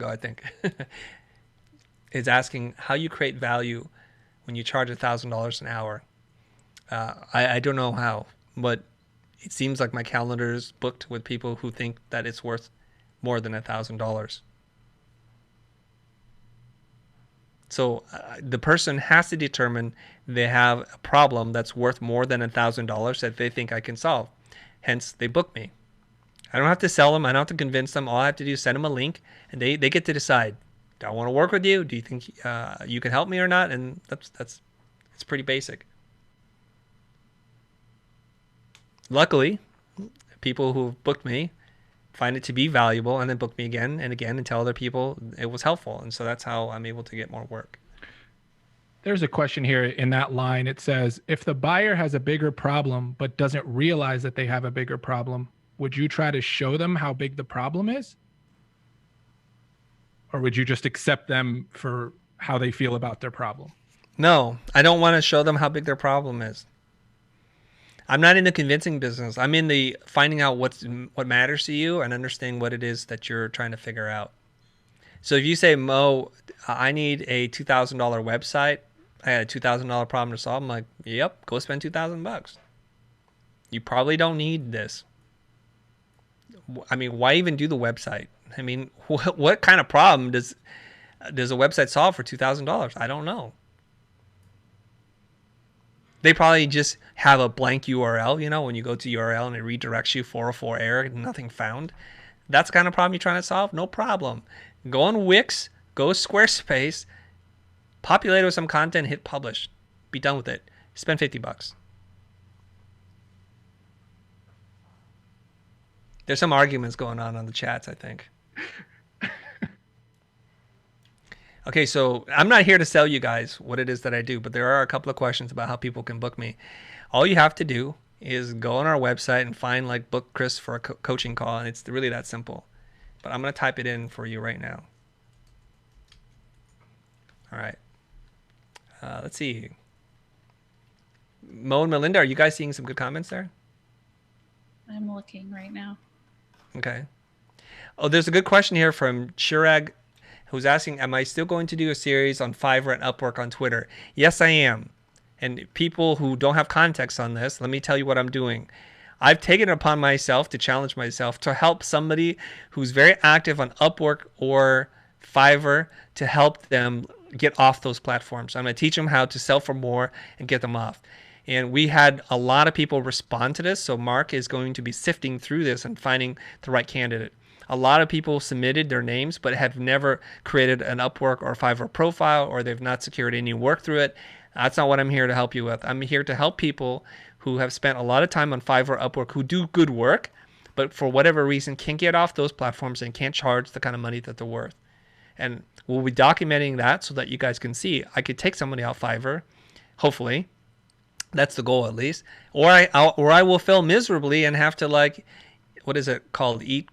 I think, is asking how you create value when you charge $1,000 an hour. I don't know how, but it seems like my calendar is booked with people who think that it's worth more than $1,000. So the person has to determine they have a problem that's worth more than $1,000 that they think I can solve. Hence, they book me. I don't have to sell them. I don't have to convince them. All I have to do is send them a link, and they get to decide. Do I want to work with you? Do you think you can help me or not? And it's pretty basic. Luckily, people who have booked me find it to be valuable and then book me again and again and tell other people it was helpful. And so that's how I'm able to get more work. There's a question here in that line. It says, if the buyer has a bigger problem but doesn't realize that they have a bigger problem, would you try to show them how big the problem is? Or would you just accept them for how they feel about their problem? No, I don't want to show them how big their problem is. I'm not in the convincing business. I'm in the finding out what matters to you and understanding what it is that you're trying to figure out. So if you say, Mo, I need a $2,000 website. I had a $2,000 problem to solve. I'm like, yep, go spend $2,000. You probably don't need this. I mean, why even do the website? I mean, what kind of problem does a website solve for $2,000? I don't know. They probably just have a blank URL, you know, when you go to URL and it redirects you 404 error, nothing found. That's the kind of problem you're trying to solve? No problem. Go on Wix, go Squarespace, populate it with some content, hit publish. Be done with it. Spend $50. There's some arguments going on the chats, I think. Okay, so I'm not here to sell you guys what it is that I do, but there are a couple of questions about how people can book me. All you have to do is go on our website and find like book Chris for a coaching call, and it's really that simple. But I'm going to type it in for you right now. All right. Let's see. Mo and Melinda, are you guys seeing some good comments there? I'm looking right now. Okay. Oh, there's a good question here from Chirag, who's asking, am I still going to do a series on Fiverr and Upwork on Twitter? Yes, I am. And people who don't have context on this, let me tell you what I'm doing. I've taken it upon myself to challenge myself to help somebody who's very active on Upwork or Fiverr to help them get off those platforms. I'm going to teach them how to sell for more and get them off. And we had a lot of people respond to this. So Mark is going to be sifting through this and finding the right candidate. A lot of people submitted their names, but have never created an Upwork or Fiverr profile, or they've not secured any work through it. That's not what I'm here to help you with. I'm here to help people who have spent a lot of time on Fiverr, Upwork, who do good work, but for whatever reason can't get off those platforms and can't charge the kind of money that they're worth. And we'll be documenting that so that you guys can see. I could take somebody off Fiverr, hopefully. That's the goal, at least. Or I will fail miserably and have to, like, what is it called? Eat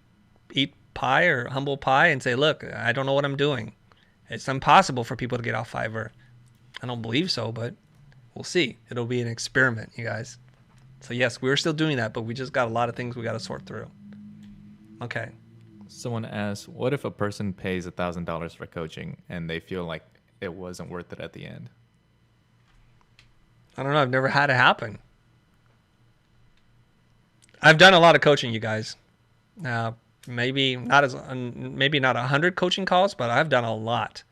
pie or humble pie and say, look, I don't know what I'm doing. It's impossible for people to get off Fiverr. I don't believe so, but we'll see. It'll be an experiment, you guys. So yes, we're still doing that, but we just got a lot of things we got to sort through. Okay. Someone asked, what if a person pays $1,000 for coaching and they feel like it wasn't worth it at the end? I don't know. I've never had it happen. I've done a lot of coaching, you guys. Maybe not 100 coaching calls, but I've done a lot.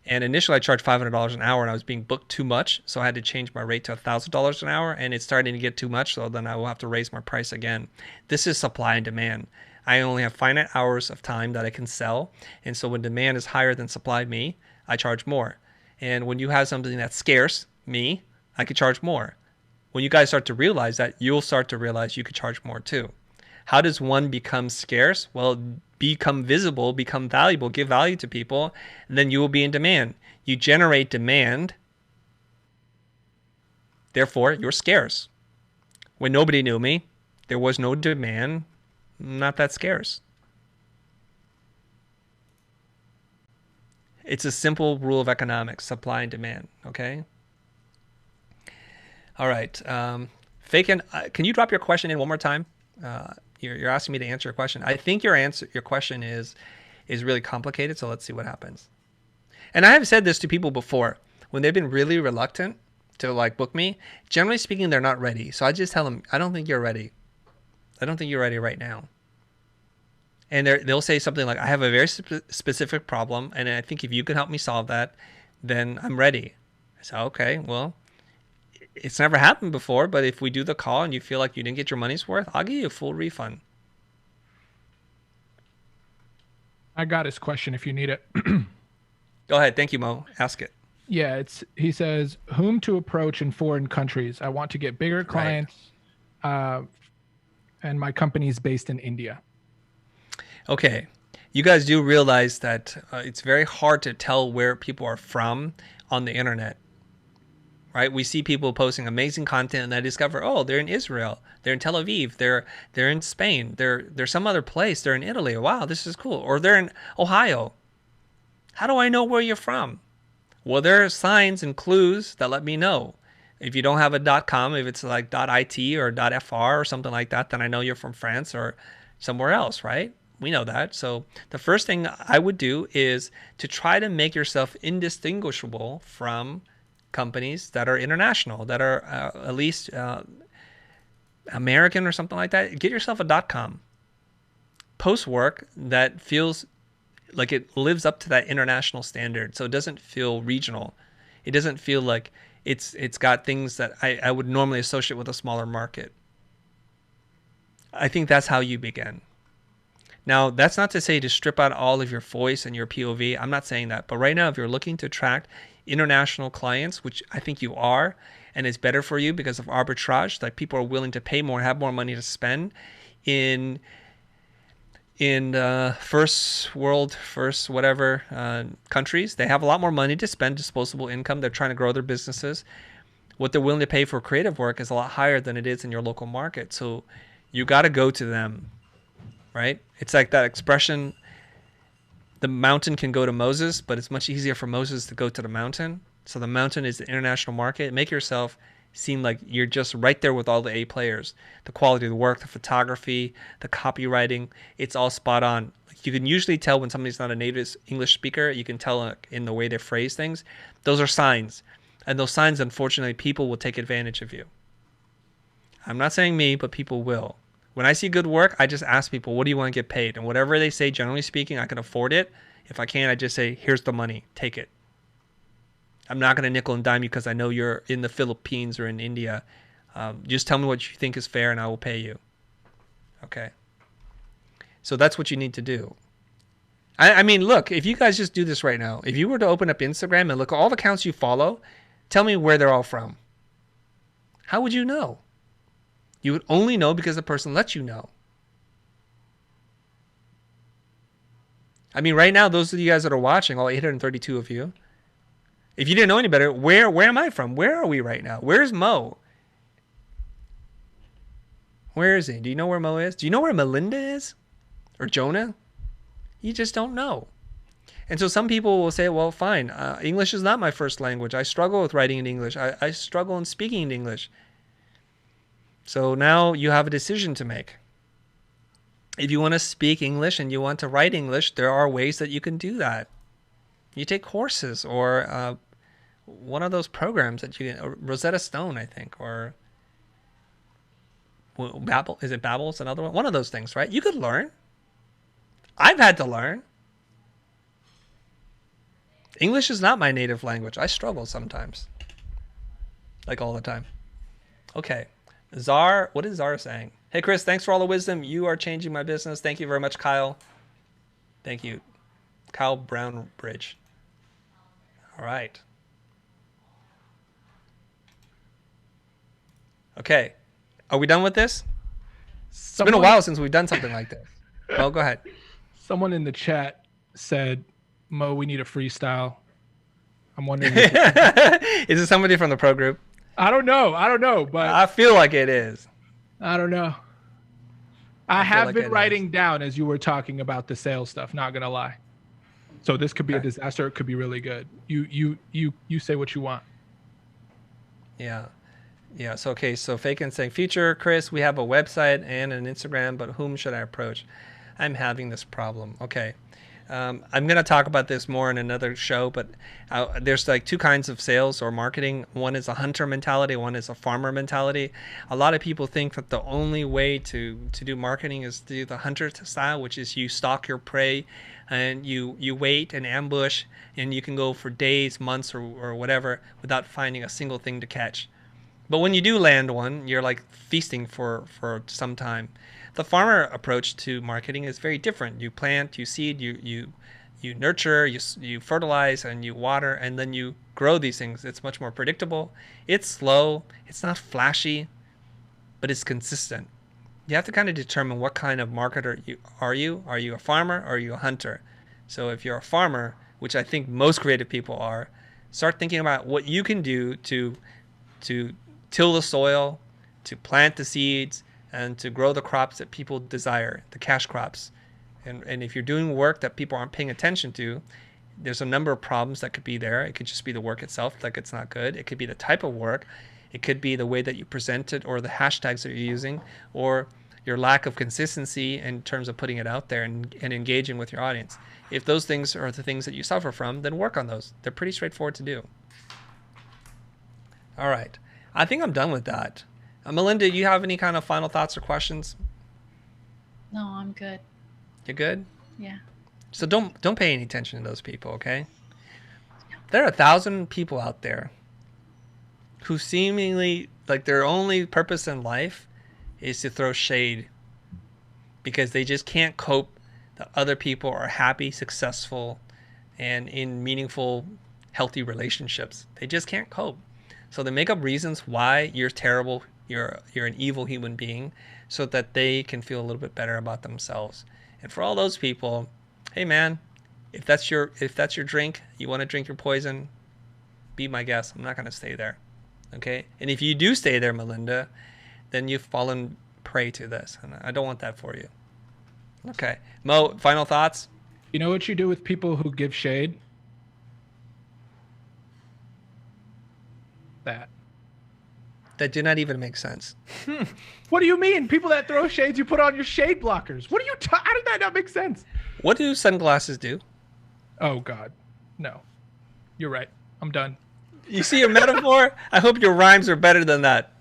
And initially I charged $500 an hour and I was being booked too much. So I had to change my rate to $1,000 an hour, and it's starting to get too much. So then I will have to raise my price again. This is supply and demand. I only have finite hours of time that I can sell. And so when demand is higher than supply me, I charge more. And when you have something that's scarce, me, I could charge more. When you guys start to realize that, you'll start to realize you could charge more too. How does one become scarce? Well, become visible, become valuable, give value to people, and then you will be in demand. You generate demand, therefore you're scarce. When nobody knew me, there was no demand, not that scarce. It's a simple rule of economics, supply and demand, okay? All right. Fakin, can you drop your question in one more time? You're asking me to answer your question. I think your question is really complicated, so let's see what happens. And I have said this to people before when they've been really reluctant to like book me. Generally speaking, they're not ready. So I just tell them, I don't think you're ready. I don't think you're ready right now. And they'll say something like, I have a very specific problem, and I think if you can help me solve that, then I'm ready. I say, okay, well, it's never happened before, but if we do the call and you feel like you didn't get your money's worth, I'll give you a full refund. I got his question if you need it. Go ahead. Thank you, Mo. Ask it. Yeah, he says, whom to approach in foreign countries. I want to get bigger clients, and my company is based in India. Okay. You guys do realize that it's very hard to tell where people are from on the internet. Right? We see people posting amazing content and I discover, oh, they're in Israel, they're in Tel Aviv, they're in Spain, they're some other place, they're in Italy. Wow, this is cool. Or they're in Ohio. How do I know where you're from? Well, there are signs and clues that let me know. If you don't have a .com, if it's like .it or .fr or something like that, then I know you're from France or somewhere else, right? We know that. So the first thing I would do is to try to make yourself indistinguishable from companies that are international, that are at least American or something like that. Get yourself a .com. Post work that feels like it lives up to that international standard, so it doesn't feel regional. It doesn't feel like it's got things that I would normally associate with a smaller market. I think that's how you begin. Now, that's not to say to strip out all of your voice and your POV. I'm not saying that. But right now, if you're looking to attract international clients, which I think you are, and it's better for you because of arbitrage, that people are willing to pay more, have more money to spend in first world, countries. They have a lot more money to spend, disposable income. They're trying to grow their businesses. What they're willing to pay for creative work is a lot higher than it is in your local market. So you got to go to them, right? It's like that expression, the mountain can go to Moses, but it's much easier for Moses to go to the mountain. So the mountain is the international market. Make yourself seem like you're just right there with all the A players. The quality of the work, the photography, the copywriting, it's all spot on. You can usually tell when somebody's not a native English speaker. You can tell in the way they phrase things. Those are signs. And those signs, unfortunately, people will take advantage of you. I'm not saying me, but people will. When I see good work, I just ask people, what do you want to get paid? And whatever they say, generally speaking, I can afford it. If I can't, I just say, here's the money, take it. I'm not going to nickel and dime you because I know you're in the Philippines or in India. Just tell me what you think is fair and I will pay you. Okay. So that's what you need to do. I mean, look, if you guys just do this right now, if you were to open up Instagram and look at all the accounts you follow, tell me where they're all from. How would you know? You would only know because the person lets you know. I mean, right now, those of you guys that are watching, all 832 of you, if you didn't know any better, where am I from? Where are we right now? Where's Mo? Where is he? Do you know where Mo is? Do you know where Melinda is? Or Jonah? You just don't know. And so some people will say, well, fine, English is not my first language. I struggle with writing in English. I struggle in speaking in English. So now you have a decision to make. If you want to speak English and you want to write English, there are ways that you can do that. You take courses or one of those programs that you can, Rosetta Stone, I think, or Babbel. Is it Babbel? It's another one. One of those things, right? You could learn. I've had to learn. English is not my native language. I struggle sometimes. Like all the time. Okay. Czar, what is Czar saying? Hey, Chris, thanks for all the wisdom. You are changing my business. Thank you very much, Kyle. Thank you. Kyle Brownbridge. All right. Okay. Are we done with this? It's been a while since we've done something like this. Oh, go ahead. Someone in the chat said, Mo, we need a freestyle. I'm wondering. Is it somebody from the pro group? I don't know, but I feel like it is. I don't know. I have been writing down as you were talking about the sales stuff, not gonna lie. So this could be a disaster, it could be really good. You say what you want. Yeah. Yeah. So okay, so Fakin saying, Futur, Chris, we have a website and an Instagram, but whom should I approach? I'm having this problem. Okay. I'm going to talk about this more in another show, but there's like two kinds of sales or marketing. One is a hunter mentality. One is a farmer mentality. A lot of people think that the only way to do marketing is to do the hunter style, which is you stalk your prey and you wait and ambush, and you can go for days, months, or whatever without finding a single thing to catch. But when you do land one, you're like feasting for some time. The farmer approach to marketing is very different. You plant, you seed, you nurture, you fertilize, and you water, and then you grow these things. It's much more predictable. It's slow. It's not flashy, but it's consistent. You have to kind of determine what kind of marketer are you. Are you a farmer or are you a hunter? So if you're a farmer, which I think most creative people are, start thinking about what you can do to till the soil, to plant the seeds, and to grow the crops that people desire, the cash crops. And if you're doing work that people aren't paying attention to, there's a number of problems that could be there. It could just be the work itself, like it's not good. It could be the type of work. It could be the way that you present it or the hashtags that you're using or your lack of consistency in terms of putting it out there and engaging with your audience. If those things are the things that you suffer from, then work on those. They're pretty straightforward to do. All right. I think I'm done with that. Melinda, do you have any kind of final thoughts or questions? No, I'm good. You're good? Yeah. So don't pay any attention to those people, okay? There are 1,000 people out there who seemingly, like their only purpose in life is to throw shade because they just can't cope that other people are happy, successful, and in meaningful, healthy relationships. They just can't cope. So they make up reasons why you're terrible, you're an evil human being, so that they can feel a little bit better about themselves. And for all those people, hey man, if that's your drink, you want to drink your poison, be my guest. I'm not going to stay there. Okay? And if you do stay there, Melinda, then you've fallen prey to this, and I don't want that for you. Okay. Mo, final thoughts? You know what you do with people who give shade? That do not even make sense. What do you mean? People that throw shades, you put on your shade blockers. What are you how did that not make sense? What do sunglasses do? Oh God, no. You're right. I'm done. You see your metaphor? I hope your rhymes are better than that.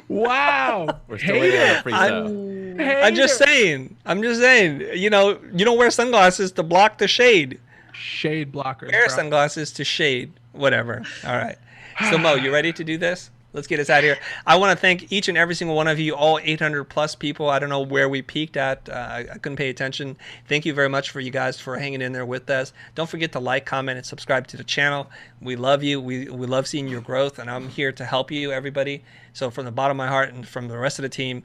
Wow. We're still waiting on the freestyle. I'm just saying. You know, you don't wear sunglasses to block the shade. Shade blockers, Wear bro. sunglasses to shade. Whatever. All right. So, Mo, you ready to do this? Let's get us out of here. I want to thank each and every single one of you, all 800 plus people. I don't know where we peaked at. I couldn't pay attention. Thank you very much for you guys for hanging in there with us. Don't forget to like, comment, and subscribe to the channel. We love you. We love seeing your growth, and I'm here to help you, everybody. So from the bottom of my heart and from the rest of the team,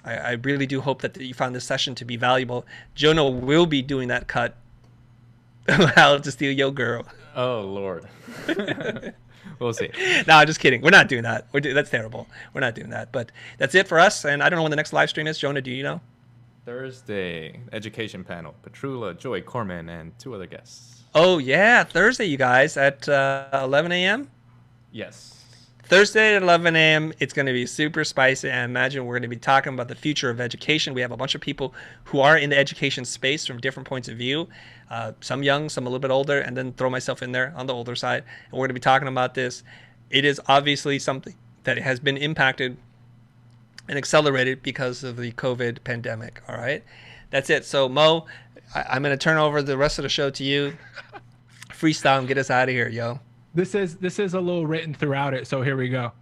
I really do hope that you found this session to be valuable. Jonah will be doing that cut. How to Steal Your Girl. Oh, Lord. We'll see. No, I'm just kidding. We're not doing that. That's terrible. We're not doing that. But that's it for us. And I don't know when the next live stream is. Jonah, do you know? Thursday, education panel. Petrula, Joy, Corman, and 2 other guests. Oh, yeah. Thursday, you guys, at 11 a.m.? Yes. Thursday at 11 a.m. It's going to be super spicy. I imagine we're going to be talking about the future of education. We have a bunch of people who are in the education space from different points of view. Some young, some a little bit older, and then throw myself in there on the older side. And we're going to be talking about this. It is obviously something that has been impacted and accelerated because of the COVID pandemic. All right. That's it. So, Mo, I'm going to turn over the rest of the show to you. Freestyle and get us out of here, yo. This is a little written throughout it, so here we go.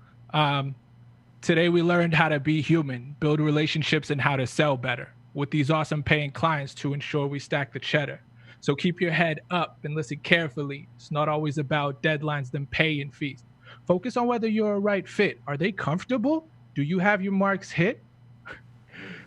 Today we learned how to be human, build relationships, and how to sell better with these awesome paying clients to ensure we stack the cheddar. So keep your head up and listen carefully. It's not always about deadlines, then pay and fees. Focus on whether you're a right fit. Are they comfortable? Do you have your marks hit?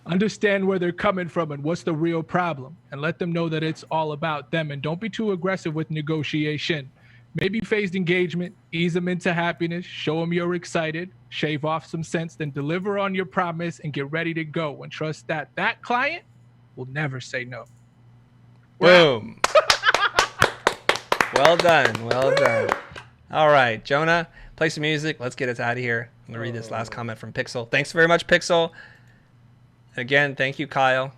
Understand where they're coming from and what's the real problem, and let them know that it's all about them. And don't be too aggressive with negotiation. Maybe phased engagement, ease them into happiness, show them you're excited, shave off some sense, then deliver on your promise and get ready to go. And trust that that client will never say no. Boom. Well done. Well done. All right, Jonah, play some music. Let's get us out of here. I'm going to read this last comment from Pixel. Thanks very much, Pixel. Again, thank you, Kyle.